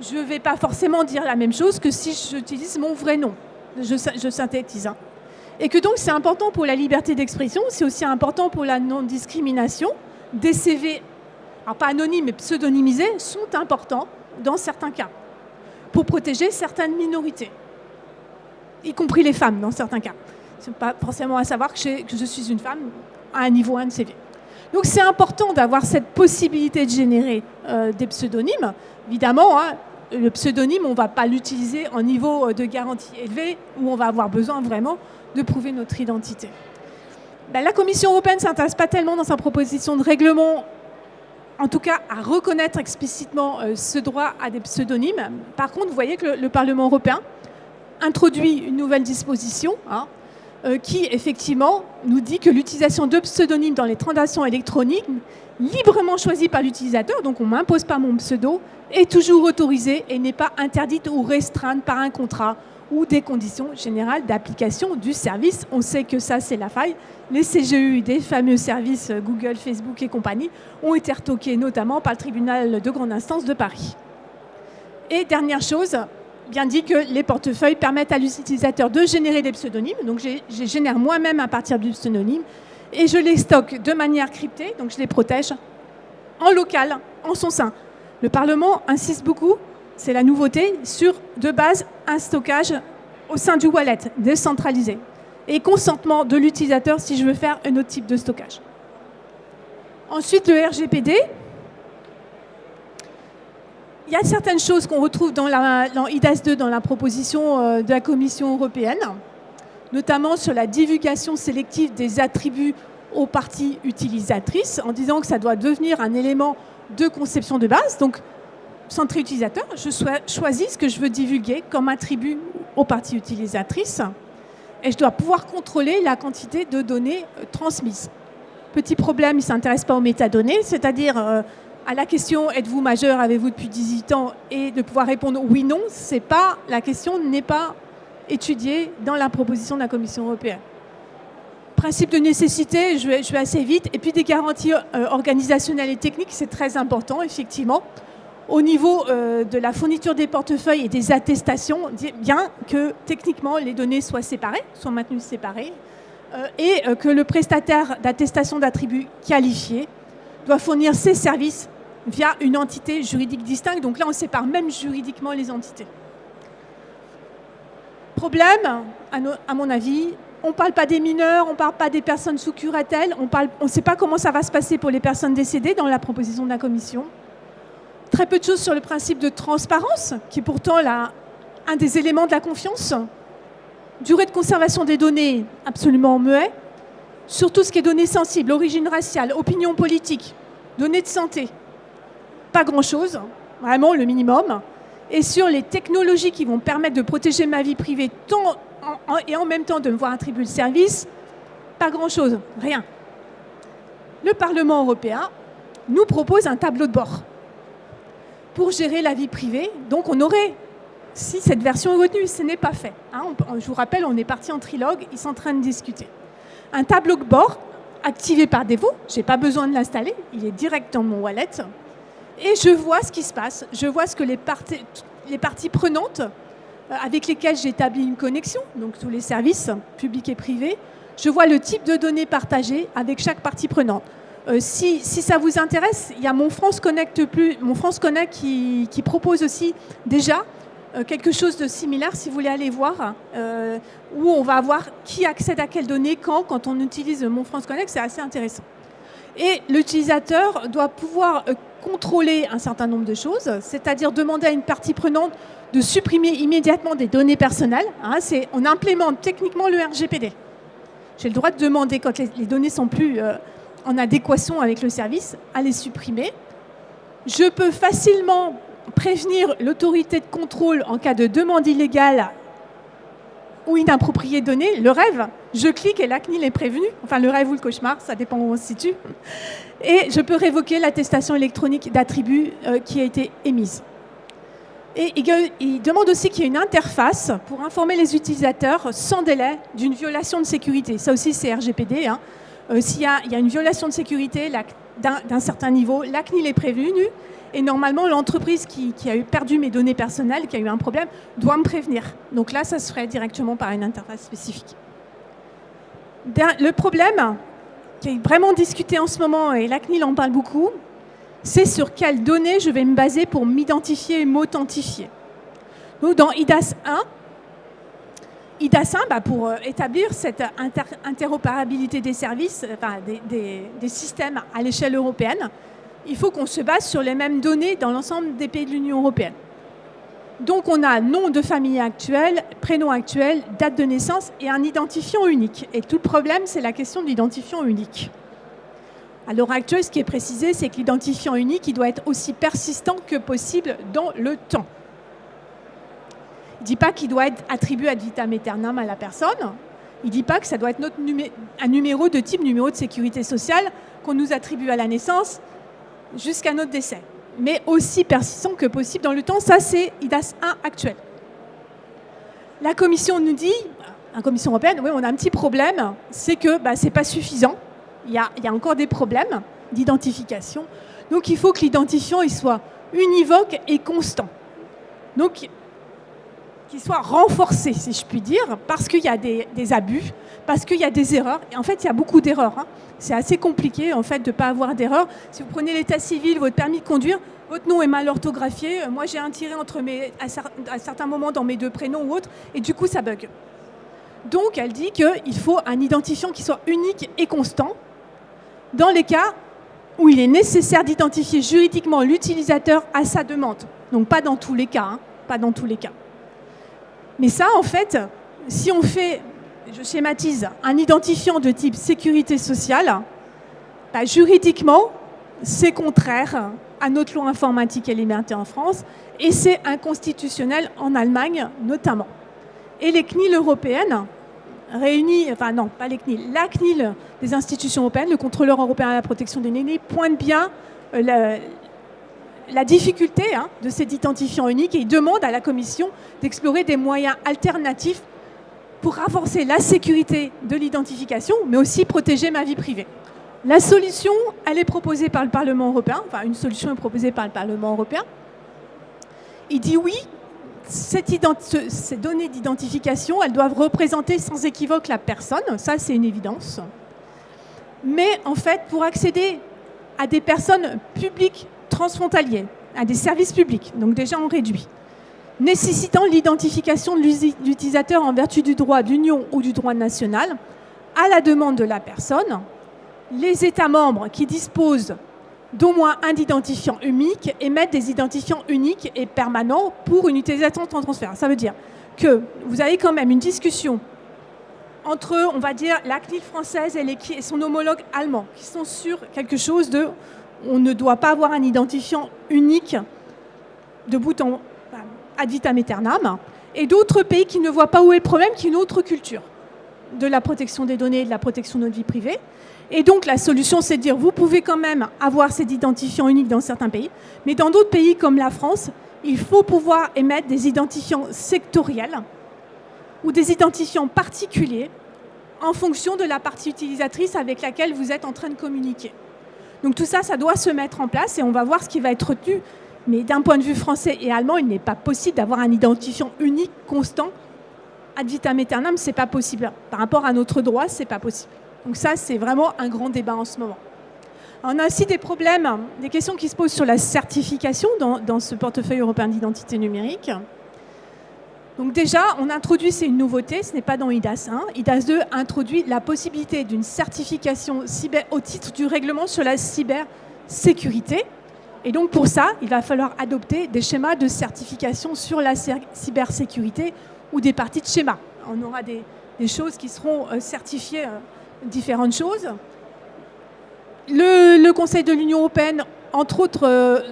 je ne vais pas forcément dire la même chose que si j'utilise mon vrai nom. Je synthétise. Hein. Et que donc c'est important pour la liberté d'expression, c'est aussi important pour la non-discrimination. Des CV, alors pas anonymes mais pseudonymisés, sont importants dans certains cas, pour protéger certaines minorités, y compris les femmes dans certains cas. Ce n'est pas forcément à savoir que je suis une femme à un niveau 1 de CV. Donc c'est important d'avoir cette possibilité de générer des pseudonymes. Évidemment, hein, le pseudonyme, on ne va pas l'utiliser en niveau de garantie élevé, où on va avoir besoin vraiment de prouver notre identité. La Commission européenne ne s'intéresse pas tellement dans sa proposition de règlement, en tout cas à reconnaître explicitement ce droit à des pseudonymes. Par contre, vous voyez que le Parlement européen introduit une nouvelle disposition qui, effectivement, nous dit que l'utilisation de pseudonymes dans les transactions électroniques, librement choisies par l'utilisateur, donc on ne m'impose pas mon pseudo, est toujours autorisée et n'est pas interdite ou restreinte par un contrat ou des conditions générales d'application du service. On sait que ça, c'est la faille. Les CGU des fameux services Google, Facebook et compagnie ont été retoqués notamment par le tribunal de grande instance de Paris. Et dernière chose, bien dit que les portefeuilles permettent à l'utilisateur de générer des pseudonymes. Donc, je génère moi-même à partir du pseudonyme et je les stocke de manière cryptée, donc je les protège en local, en son sein. Le Parlement insiste beaucoup, c'est la nouveauté, sur de base un stockage au sein du wallet, décentralisé, et consentement de l'utilisateur si je veux faire un autre type de stockage. Ensuite, le RGPD. Il y a certaines choses qu'on retrouve dans IDAS 2, dans la proposition de la Commission européenne, notamment sur la divulgation sélective des attributs aux parties utilisatrices, en disant que ça doit devenir un élément de conception de base. Donc, centré utilisateur, je choisis ce que je veux divulguer comme attribut aux parties utilisatrices et je dois pouvoir contrôler la quantité de données transmises. Petit problème, il ne s'intéresse pas aux métadonnées, c'est-à-dire à la question « Êtes-vous majeur, avez-vous depuis 18 ans ?» et de pouvoir répondre « Oui, non », la question n'est pas étudiée dans la proposition de la Commission européenne. Principe de nécessité, je vais assez vite. Et puis des garanties organisationnelles et techniques, c'est très important, effectivement. Au niveau de la fourniture des portefeuilles et des attestations, bien que techniquement les données soient séparées, soient maintenues séparées, et que le prestataire d'attestation d'attributs qualifié doit fournir ses services via une entité juridique distincte. Donc là, on sépare même juridiquement les entités. Problème, à mon avis, on ne parle pas des mineurs, on ne parle pas des personnes sous curatelle, on ne sait pas comment ça va se passer pour les personnes décédées dans la proposition de la Commission. Très peu de choses sur le principe de transparence, qui est pourtant un des éléments de la confiance. Durée de conservation des données, absolument muet. Sur tout ce qui est données sensibles, origine raciale, opinion politique, données de santé, pas grand-chose, vraiment le minimum. Et sur les technologies qui vont permettre de protéger ma vie privée et en même temps de me voir attribuer le service, pas grand-chose, rien. Le Parlement européen nous propose un tableau de bord pour gérer la vie privée. Donc on aurait, si cette version est retenue, ce n'est pas fait. Hein, je vous rappelle, on est parti en trilogue, ils sont en train de discuter. Un tableau de bord activé par défaut, je n'ai pas besoin de l'installer, il est direct dans mon wallet. Et je vois ce qui se passe, je vois ce que les parties prenantes avec lesquelles j'ai établi une connexion, donc tous les services publics et privés, je vois le type de données partagées avec chaque partie prenante. Si ça vous intéresse, il y a mon France Connect qui propose aussi déjà quelque chose de similaire, si vous voulez aller voir, où on va voir qui accède à quelles données, quand on utilise mon France Connect, c'est assez intéressant. Et l'utilisateur doit pouvoir contrôler un certain nombre de choses, c'est-à-dire demander à une partie prenante de supprimer immédiatement des données personnelles. Hein, on implémente techniquement le RGPD. J'ai le droit de demander, quand les données sont plus en adéquation avec le service, à les supprimer. Je peux facilement prévenir l'autorité de contrôle en cas de demande illégale ou inappropriée de données. Le rêve, je clique et la CNIL est prévenue. Enfin, le rêve ou le cauchemar, ça dépend où on se situe. Et je peux révoquer l'attestation électronique d'attribut qui a été émise. Et il demande aussi qu'il y ait une interface pour informer les utilisateurs sans délai d'une violation de sécurité. Ça aussi, c'est RGPD. Hein. S'il y a une violation de sécurité d'un certain niveau, la CNIL est prévenue. Et normalement, l'entreprise qui a perdu mes données personnelles, qui a eu un problème, doit me prévenir. Donc là, ça se ferait directement par une interface spécifique. Le problème, qui est vraiment discuté en ce moment, et la CNIL en parle beaucoup, c'est sur quelles données je vais me baser pour m'identifier et m'authentifier. Donc dans IDAS 1, pour établir cette interopérabilité des services, enfin, des systèmes à l'échelle européenne, il faut qu'on se base sur les mêmes données dans l'ensemble des pays de l'Union européenne. Donc on a nom de famille actuel, prénom actuel, date de naissance et un identifiant unique. Et tout le problème, c'est la question de l'identifiant unique. À l'heure actuelle, ce qui est précisé, c'est que l'identifiant unique, il doit être aussi persistant que possible dans le temps. Il ne dit pas qu'il doit être attribué ad vitam aeternam à la personne. Il ne dit pas que ça doit être un numéro de type numéro de sécurité sociale qu'on nous attribue à la naissance jusqu'à notre décès, mais aussi persistant que possible dans le temps. Ça, c'est IDAS 1 actuel. La Commission nous dit, la Commission européenne, oui, on a un petit problème, c'est que ce n'est pas suffisant. Il y a encore des problèmes d'identification. Donc, il faut que l'identifiant il soit univoque et constant. Donc, qu'il soit renforcé, si je puis dire, parce qu'il y a des abus, parce qu'il y a des erreurs. Et en fait, il y a beaucoup d'erreurs. Hein. C'est assez compliqué, en fait, de ne pas avoir d'erreurs. Si vous prenez l'état civil, votre permis de conduire, votre nom est mal orthographié. Moi, j'ai un tiret à certains moments dans mes deux prénoms ou autres, et du coup, ça bug. Donc, elle dit qu'il faut un identifiant qui soit unique et constant dans les cas où il est nécessaire d'identifier juridiquement l'utilisateur à sa demande. Donc, pas dans tous les cas. Hein, pas dans tous les cas. Mais ça, en fait, si on fait, je schématise, un identifiant de type sécurité sociale, juridiquement, c'est contraire à notre loi informatique et liberté en France, et c'est inconstitutionnel en Allemagne notamment. Et les CNIL européennes réunies, enfin non, pas les CNIL, la CNIL des institutions européennes, le contrôleur européen à la protection des données, pointe bien la difficulté de cet identifiant unique et il demande à la Commission d'explorer des moyens alternatifs pour renforcer la sécurité de l'identification, mais aussi protéger ma vie privée. La solution, elle est proposée par le Parlement européen, enfin une solution est proposée par le Parlement européen. Il dit oui, ces données d'identification, elles doivent représenter sans équivoque la personne, ça c'est une évidence. Mais en fait, pour accéder à des personnes publiques transfrontaliers, à des services publics, donc déjà on réduit, nécessitant l'identification de l'utilisateur en vertu du droit de l'Union ou du droit national, à la demande de la personne, les États membres qui disposent d'au moins un identifiant unique émettent des identifiants uniques et permanents pour une utilisation sans transfert. Ça veut dire que vous avez quand même une discussion entre, on va dire, la CNIL française et son homologue allemand, qui sont sur quelque chose de... On ne doit pas avoir un identifiant unique de bout en ad vitam aeternam. Et d'autres pays qui ne voient pas où est le problème, qui ont une autre culture de la protection des données et de la protection de notre vie privée. Et donc la solution, c'est de dire, vous pouvez quand même avoir cet identifiant unique dans certains pays, mais dans d'autres pays comme la France, il faut pouvoir émettre des identifiants sectoriels ou des identifiants particuliers en fonction de la partie utilisatrice avec laquelle vous êtes en train de communiquer. Donc tout ça, ça doit se mettre en place et on va voir ce qui va être retenu. Mais d'un point de vue français et allemand, il n'est pas possible d'avoir un identifiant unique, constant. Ad vitam aeternam, ce n'est pas possible. Par rapport à notre droit, ce n'est pas possible. Donc ça, c'est vraiment un grand débat en ce moment. On a aussi des problèmes, des questions qui se posent sur la certification dans ce portefeuille européen d'identité numérique. Donc déjà, on introduit, c'est une nouveauté, ce n'est pas dans IDAS 1. IDAS 2 introduit la possibilité d'une certification cyber au titre du règlement sur la cybersécurité. Et donc pour ça, il va falloir adopter des schémas de certification sur la cybersécurité ou des parties de schéma. On aura des choses qui seront certifiées, différentes choses. Le Conseil de l'Union européenne, entre autres,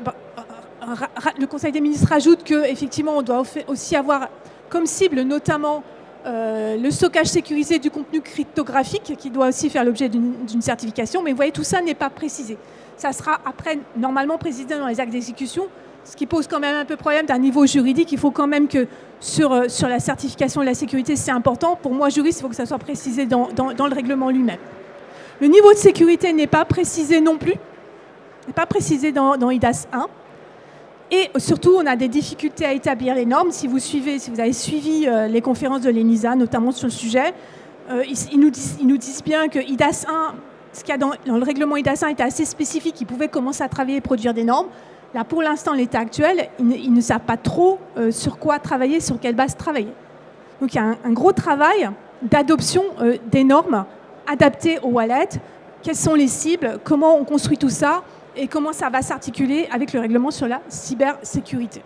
le Conseil des ministres rajoute qu'effectivement, on doit aussi avoir comme cible notamment le stockage sécurisé du contenu cryptographique qui doit aussi faire l'objet d'une certification. Mais vous voyez, tout ça n'est pas précisé. Ça sera après normalement précisé dans les actes d'exécution. ce qui pose quand même un peu problème d'un niveau juridique. Il faut quand même que sur la certification de la sécurité, c'est important. Pour moi, juriste, il faut que ça soit précisé dans le règlement lui-même. Le niveau de sécurité n'est pas précisé non plus, n'est pas précisé dans IDAS 1. Et surtout, on a des difficultés à établir les normes. Si vous avez suivi les conférences de l'ENISA, notamment sur le sujet, ils nous disent bien que IDAS 1, ce qu'il y a dans le règlement IDAS 1 était assez spécifique. Ils pouvaient commencer à travailler et produire des normes. Là, pour l'instant, l'état actuel, ils ne savent pas trop sur quoi travailler, sur quelle base travailler. Donc, il y a un gros travail d'adoption des normes adaptées aux wallets. Quelles sont les cibles? Comment on construit tout ça? Et comment ça va s'articuler avec le règlement sur la cybersécurité.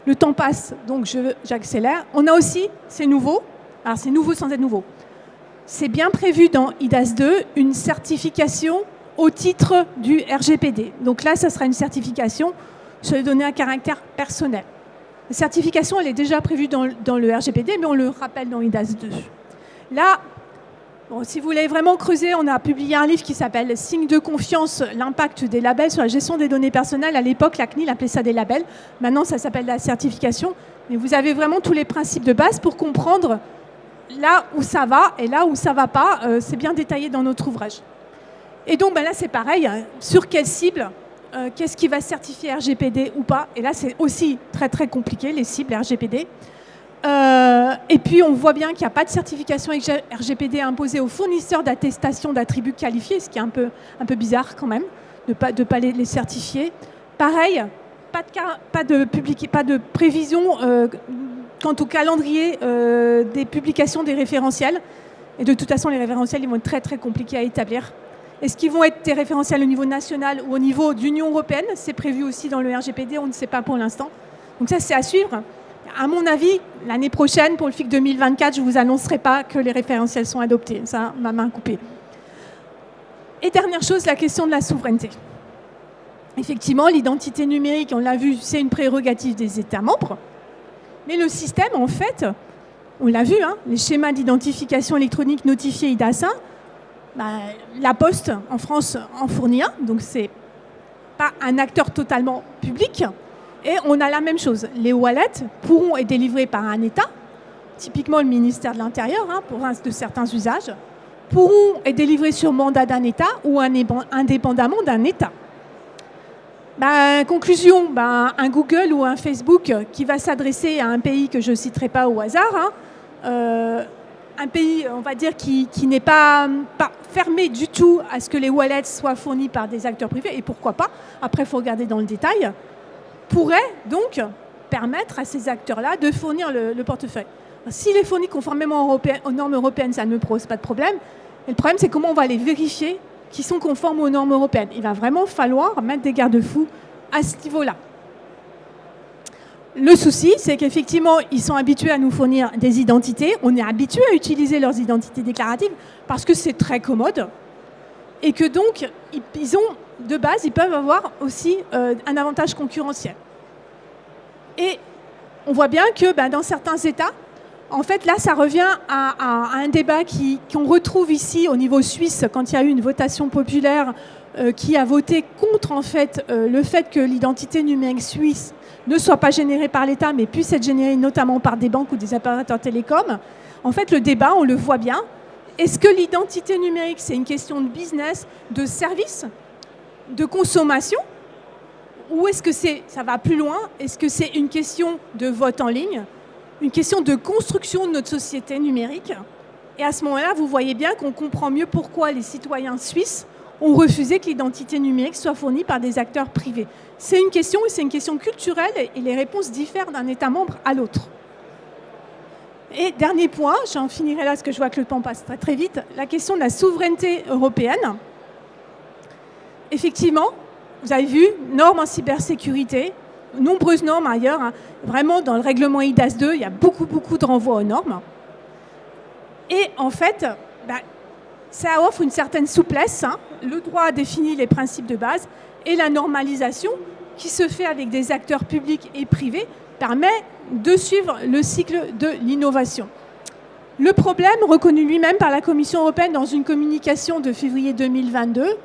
Le temps passe, donc j'accélère. On a aussi, c'est nouveau, alors c'est nouveau sans être nouveau, c'est bien prévu dans IDAS 2 une certification au titre du RGPD. Donc là, ça sera une certification sur les données à caractère personnel. La certification, elle est déjà prévue dans le RGPD, mais on le rappelle dans IDAS 2. Là, bon, si vous voulez vraiment creuser, on a publié un livre qui s'appelle « Signes de confiance, l'impact des labels sur la gestion des données personnelles ». À l'époque, la CNIL appelait ça des labels. Maintenant, ça s'appelle la certification. Mais vous avez vraiment tous les principes de base pour comprendre là où ça va et là où ça ne va pas. C'est bien détaillé dans notre ouvrage. Et donc, là, c'est pareil. Sur quelle cible, qu'est-ce qui va certifier RGPD ou pas? Et là, c'est aussi très, très compliqué, les cibles RGPD. Et puis, on voit bien qu'il n'y a pas de certification RGPD imposée aux fournisseurs d'attestation d'attributs qualifiés, ce qui est un peu bizarre quand même, de pas les certifier. Pareil, pas de prévision quant au calendrier des publications des référentiels. Et de toute façon, les référentiels, ils vont être très, très compliqués à établir. Est-ce qu'ils vont être des référentiels au niveau national ou au niveau d'Union européenne? C'est prévu aussi dans le RGPD, on ne sait pas pour l'instant. Donc ça, c'est à suivre. À mon avis, l'année prochaine, pour le FIC 2024, je ne vous annoncerai pas que les référentiels sont adoptés. Ça, ma main coupée. Et dernière chose, la question de la souveraineté. Effectivement, l'identité numérique, on l'a vu, c'est une prérogative des États membres. Mais le système, en fait, on l'a vu, les schémas d'identification électronique notifiés IDAS 1, la Poste, en France, en fournit un. Donc, ce n'est pas un acteur totalement public. Et on a la même chose. Les wallets pourront être délivrés par un État, typiquement le ministère de l'Intérieur, pour de certains usages, pourront être délivrés sur mandat d'un État ou indépendamment d'un État. Conclusion, un Google ou un Facebook qui va s'adresser à un pays que je ne citerai pas au hasard, un pays, on va dire, qui n'est pas fermé du tout à ce que les wallets soient fournis par des acteurs privés, et pourquoi pas, après il faut regarder dans le détail, pourrait donc permettre à ces acteurs-là de fournir le portefeuille. S'il est fourni conformément aux normes européennes, ça ne me pose pas de problème. Et le problème, c'est comment on va les vérifier qui sont conformes aux normes européennes. Il va vraiment falloir mettre des garde-fous à ce niveau-là. Le souci, c'est qu'effectivement, ils sont habitués à nous fournir des identités. On est habitué à utiliser leurs identités déclaratives parce que c'est très commode. Et que donc, ils ont, de base, ils peuvent avoir aussi un avantage concurrentiel. Et on voit bien que dans certains États, en fait, là, ça revient à un débat qu'on retrouve ici au niveau suisse, quand il y a eu une votation populaire qui a voté contre, en fait, le fait que l'identité numérique suisse ne soit pas générée par l'État, mais puisse être générée notamment par des banques ou des opérateurs télécoms. En fait, le débat, on le voit bien. Est-ce que l'identité numérique, c'est une question de business, de service, de consommation? Ou est-ce que ça va plus loin? Est-ce que c'est une question de vote en ligne? Une question de construction de notre société numérique? Et à ce moment-là, vous voyez bien qu'on comprend mieux pourquoi les citoyens suisses ont refusé que l'identité numérique soit fournie par des acteurs privés. C'est une question, et c'est une question culturelle, et les réponses diffèrent d'un État membre à l'autre. Et dernier point, j'en finirai là parce que je vois que le temps passe très très vite, la question de la souveraineté européenne. Effectivement, vous avez vu, normes en cybersécurité, nombreuses normes ailleurs, vraiment dans le règlement IDAS 2, il y a beaucoup de renvois aux normes. Et en fait, ça offre une certaine souplesse, le droit a défini les principes de base, et la normalisation qui se fait avec des acteurs publics et privés permet de suivre le cycle de l'innovation. Le problème, reconnu lui-même par la Commission européenne dans une communication de février 2022,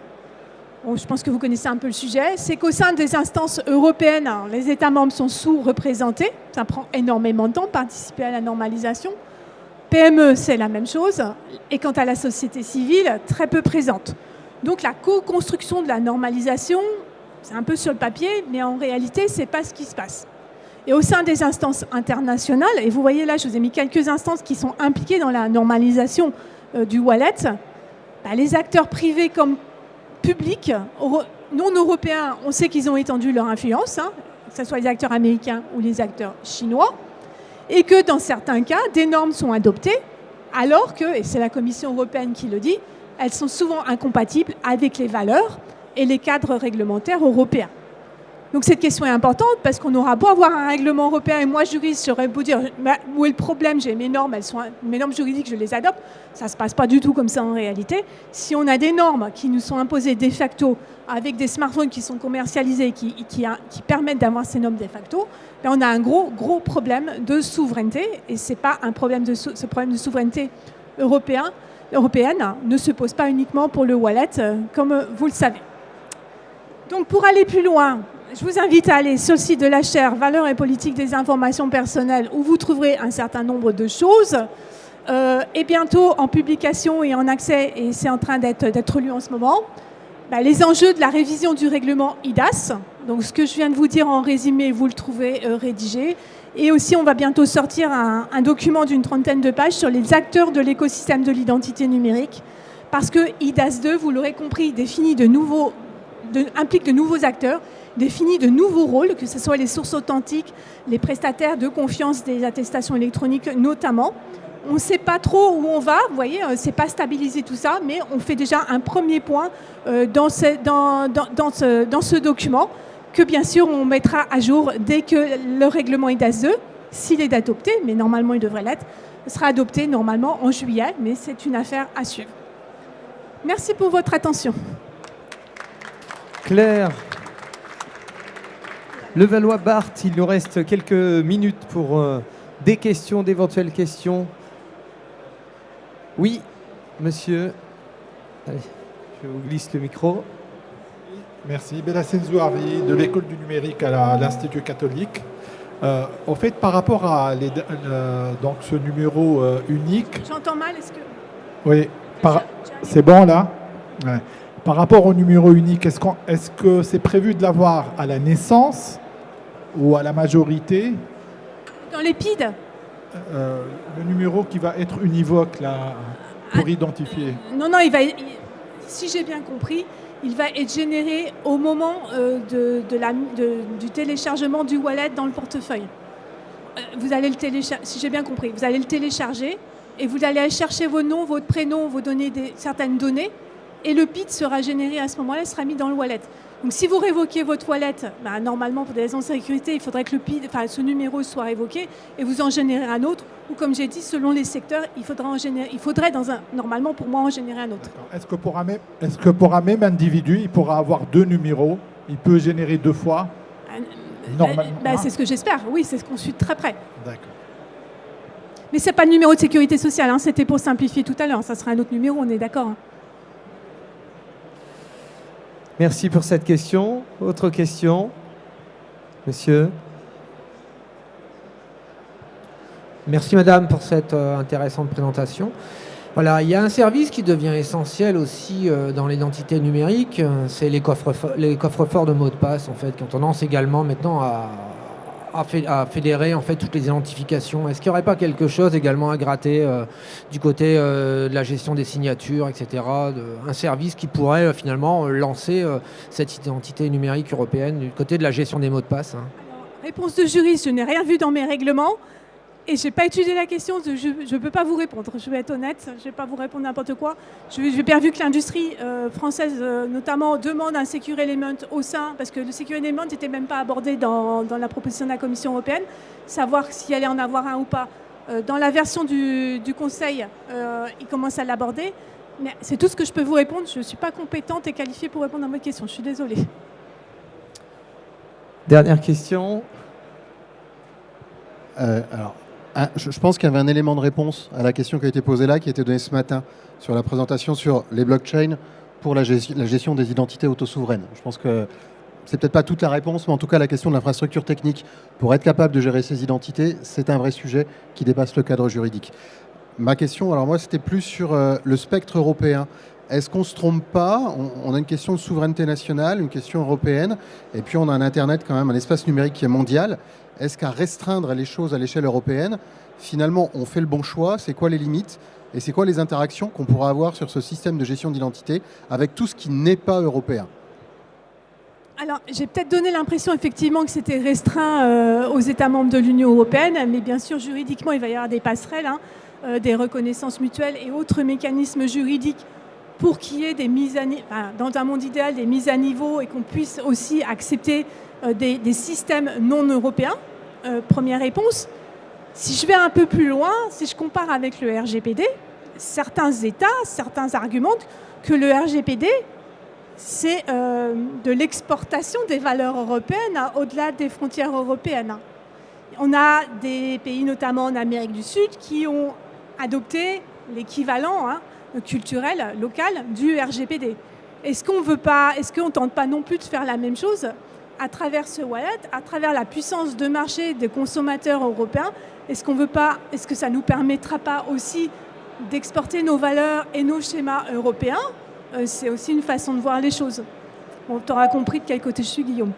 bon, je pense que vous connaissez un peu le sujet, c'est qu'au sein des instances européennes, hein, les États membres sont sous-représentés. Ça prend énormément de temps de participer à la normalisation. PME, c'est la même chose. Et quant à la société civile, très peu présente. Donc la co-construction de la normalisation, c'est un peu sur le papier, mais en réalité, ce n'est pas ce qui se passe. Et au sein des instances internationales, et vous voyez là, je vous ai mis quelques instances qui sont impliquées dans la normalisation du wallet, les acteurs privés comme publics, non européens, on sait qu'ils ont étendu leur influence, hein, que ce soit les acteurs américains ou les acteurs chinois, et que dans certains cas, des normes sont adoptées, alors que, et c'est la Commission européenne qui le dit, elles sont souvent incompatibles avec les valeurs et les cadres réglementaires européens. Donc cette question est importante parce qu'on aura beau avoir un règlement européen et moi, juriste, j'aurais beau dire où est le problème, j'ai mes normes, mes normes juridiques, je les adopte. Ça ne se passe pas du tout comme ça en réalité. Si on a des normes qui nous sont imposées de facto avec des smartphones qui sont commercialisés et qui permettent d'avoir ces normes de facto, on a un gros problème de souveraineté et ce problème de souveraineté européenne ne se pose pas uniquement pour le wallet, comme vous le savez. Donc pour aller plus loin, je vous invite à aller sur le site de la chaire Valeurs et politique des informations personnelles où vous trouverez un certain nombre de choses. Et bientôt en publication et en accès, et c'est en train d'être lu en ce moment, les enjeux de la révision du règlement IDAS. Donc ce que je viens de vous dire en résumé, vous le trouvez rédigé. Et aussi, on va bientôt sortir un document d'une 30aine de pages sur les acteurs de l'écosystème de l'identité numérique. Parce que IDAS 2, vous l'aurez compris, implique de nouveaux acteurs, définit de nouveaux rôles, que ce soit les sources authentiques, les prestataires de confiance des attestations électroniques notamment. On ne sait pas trop où on va, vous voyez, c'est pas stabilisé tout ça, mais on fait déjà un premier point dans ce document que bien sûr on mettra à jour dès que le règlement IDAS 2, s'il est adopté, mais normalement il devrait l'être, sera adopté normalement en juillet, mais c'est une affaire à suivre. Merci pour votre attention. Claire Levallois-Bart, il nous reste quelques minutes pour des questions, d'éventuelles questions. Oui, monsieur. Allez, je vous glisse le micro. Merci. Bellassine Zouari, de l'École du numérique à l'Institut catholique. En fait, par rapport à donc ce numéro unique... J'entends mal, est-ce que... Oui, c'est bon là, ouais. Par rapport au numéro unique, est-ce que c'est prévu de l'avoir à la naissance ou à la majorité? Dans les PID, le numéro qui va être univoque là, pour identifier. Non, si j'ai bien compris, il va être généré au moment du téléchargement du wallet dans le portefeuille. Vous allez le télécharger, si j'ai bien compris, vous allez le télécharger et vous allez aller chercher vos noms, votre prénom, vos données, certaines données, et le PID sera généré à ce moment-là, sera mis dans le wallet. Donc si vous révoquez votre wallet, normalement pour des raisons de sécurité, il faudrait que ce numéro soit révoqué et vous en générez un autre. Ou comme j'ai dit, selon les secteurs, il faudrait normalement pour moi en générer un autre. Est-ce que pour un même individu, il pourra avoir deux numéros? Il peut générer deux fois normalement. C'est ce que j'espère. Oui, c'est ce qu'on suit de très près. D'accord. Mais c'est pas le numéro de sécurité sociale. Hein, c'était pour simplifier tout à l'heure. Ça sera un autre numéro, on est d'accord. Hein. Merci pour cette question. Autre question, monsieur. Merci madame pour cette intéressante présentation. Voilà, il y a un service qui devient essentiel aussi dans l'identité numérique, c'est les coffres-forts de mots de passe en fait, qui ont tendance également maintenant à fédérer en fait toutes les identifications. Est-ce qu'il n'y aurait pas quelque chose également à gratter du côté de la gestion des signatures, etc. Un service qui pourrait finalement lancer cette identité numérique européenne du côté de la gestion des mots de passe, hein. Alors, réponse de juriste, je n'ai rien vu dans mes règlements et je n'ai pas étudié la question, je ne peux pas vous répondre. Je vais être honnête, je ne vais pas vous répondre n'importe quoi. J'ai bien vu que l'industrie française, notamment, demande un Secure Element au sein, parce que le Secure Element n'était même pas abordé dans la proposition de la Commission européenne, savoir s'il allait en avoir un ou pas. Dans la version du Conseil, il commence à l'aborder. Mais c'est tout ce que je peux vous répondre. Je ne suis pas compétente et qualifiée pour répondre à votre question. Je suis désolée. Dernière question. Je pense qu'il y avait un élément de réponse à la question qui a été posée là, qui a été donnée ce matin sur la présentation sur les blockchains pour la gestion des identités autosouveraines. Je pense que c'est peut-être pas toute la réponse, mais en tout cas la question de l'infrastructure technique pour être capable de gérer ces identités, c'est un vrai sujet qui dépasse le cadre juridique. Ma question, alors moi, c'était plus sur le spectre européen. Est-ce qu'on ne se trompe pas? On a une question de souveraineté nationale, une question européenne, et puis on a un Internet quand même, un espace numérique qui est mondial. Est-ce qu'à restreindre les choses à l'échelle européenne, finalement, on fait le bon choix? C'est quoi les limites? Et c'est quoi les interactions qu'on pourra avoir sur ce système de gestion d'identité avec tout ce qui n'est pas européen? Alors, j'ai peut-être donné l'impression effectivement que c'était restreint aux États membres de l'Union européenne, mais bien sûr, juridiquement, il va y avoir des passerelles, des reconnaissances mutuelles et autres mécanismes juridiques pour qu'il y ait des mises à niveau, dans un monde idéal, des mises à niveau et qu'on puisse aussi accepter des systèmes non européens. Première réponse. Si je vais un peu plus loin, si je compare avec le RGPD, certains États, certains argumentent que le RGPD, c'est de l'exportation des valeurs européennes au-delà des frontières européennes. On a des pays, notamment en Amérique du Sud, qui ont adopté l'équivalent culturel, local, du RGPD. Est-ce qu'on ne tente pas non plus de faire la même chose à travers ce wallet, à travers la puissance de marché des consommateurs européens? Est-ce que ça ne nous permettra pas aussi d'exporter nos valeurs et nos schémas européens? C'est aussi une façon de voir les choses. Bon, tu auras compris de quel côté je suis, Guillaume.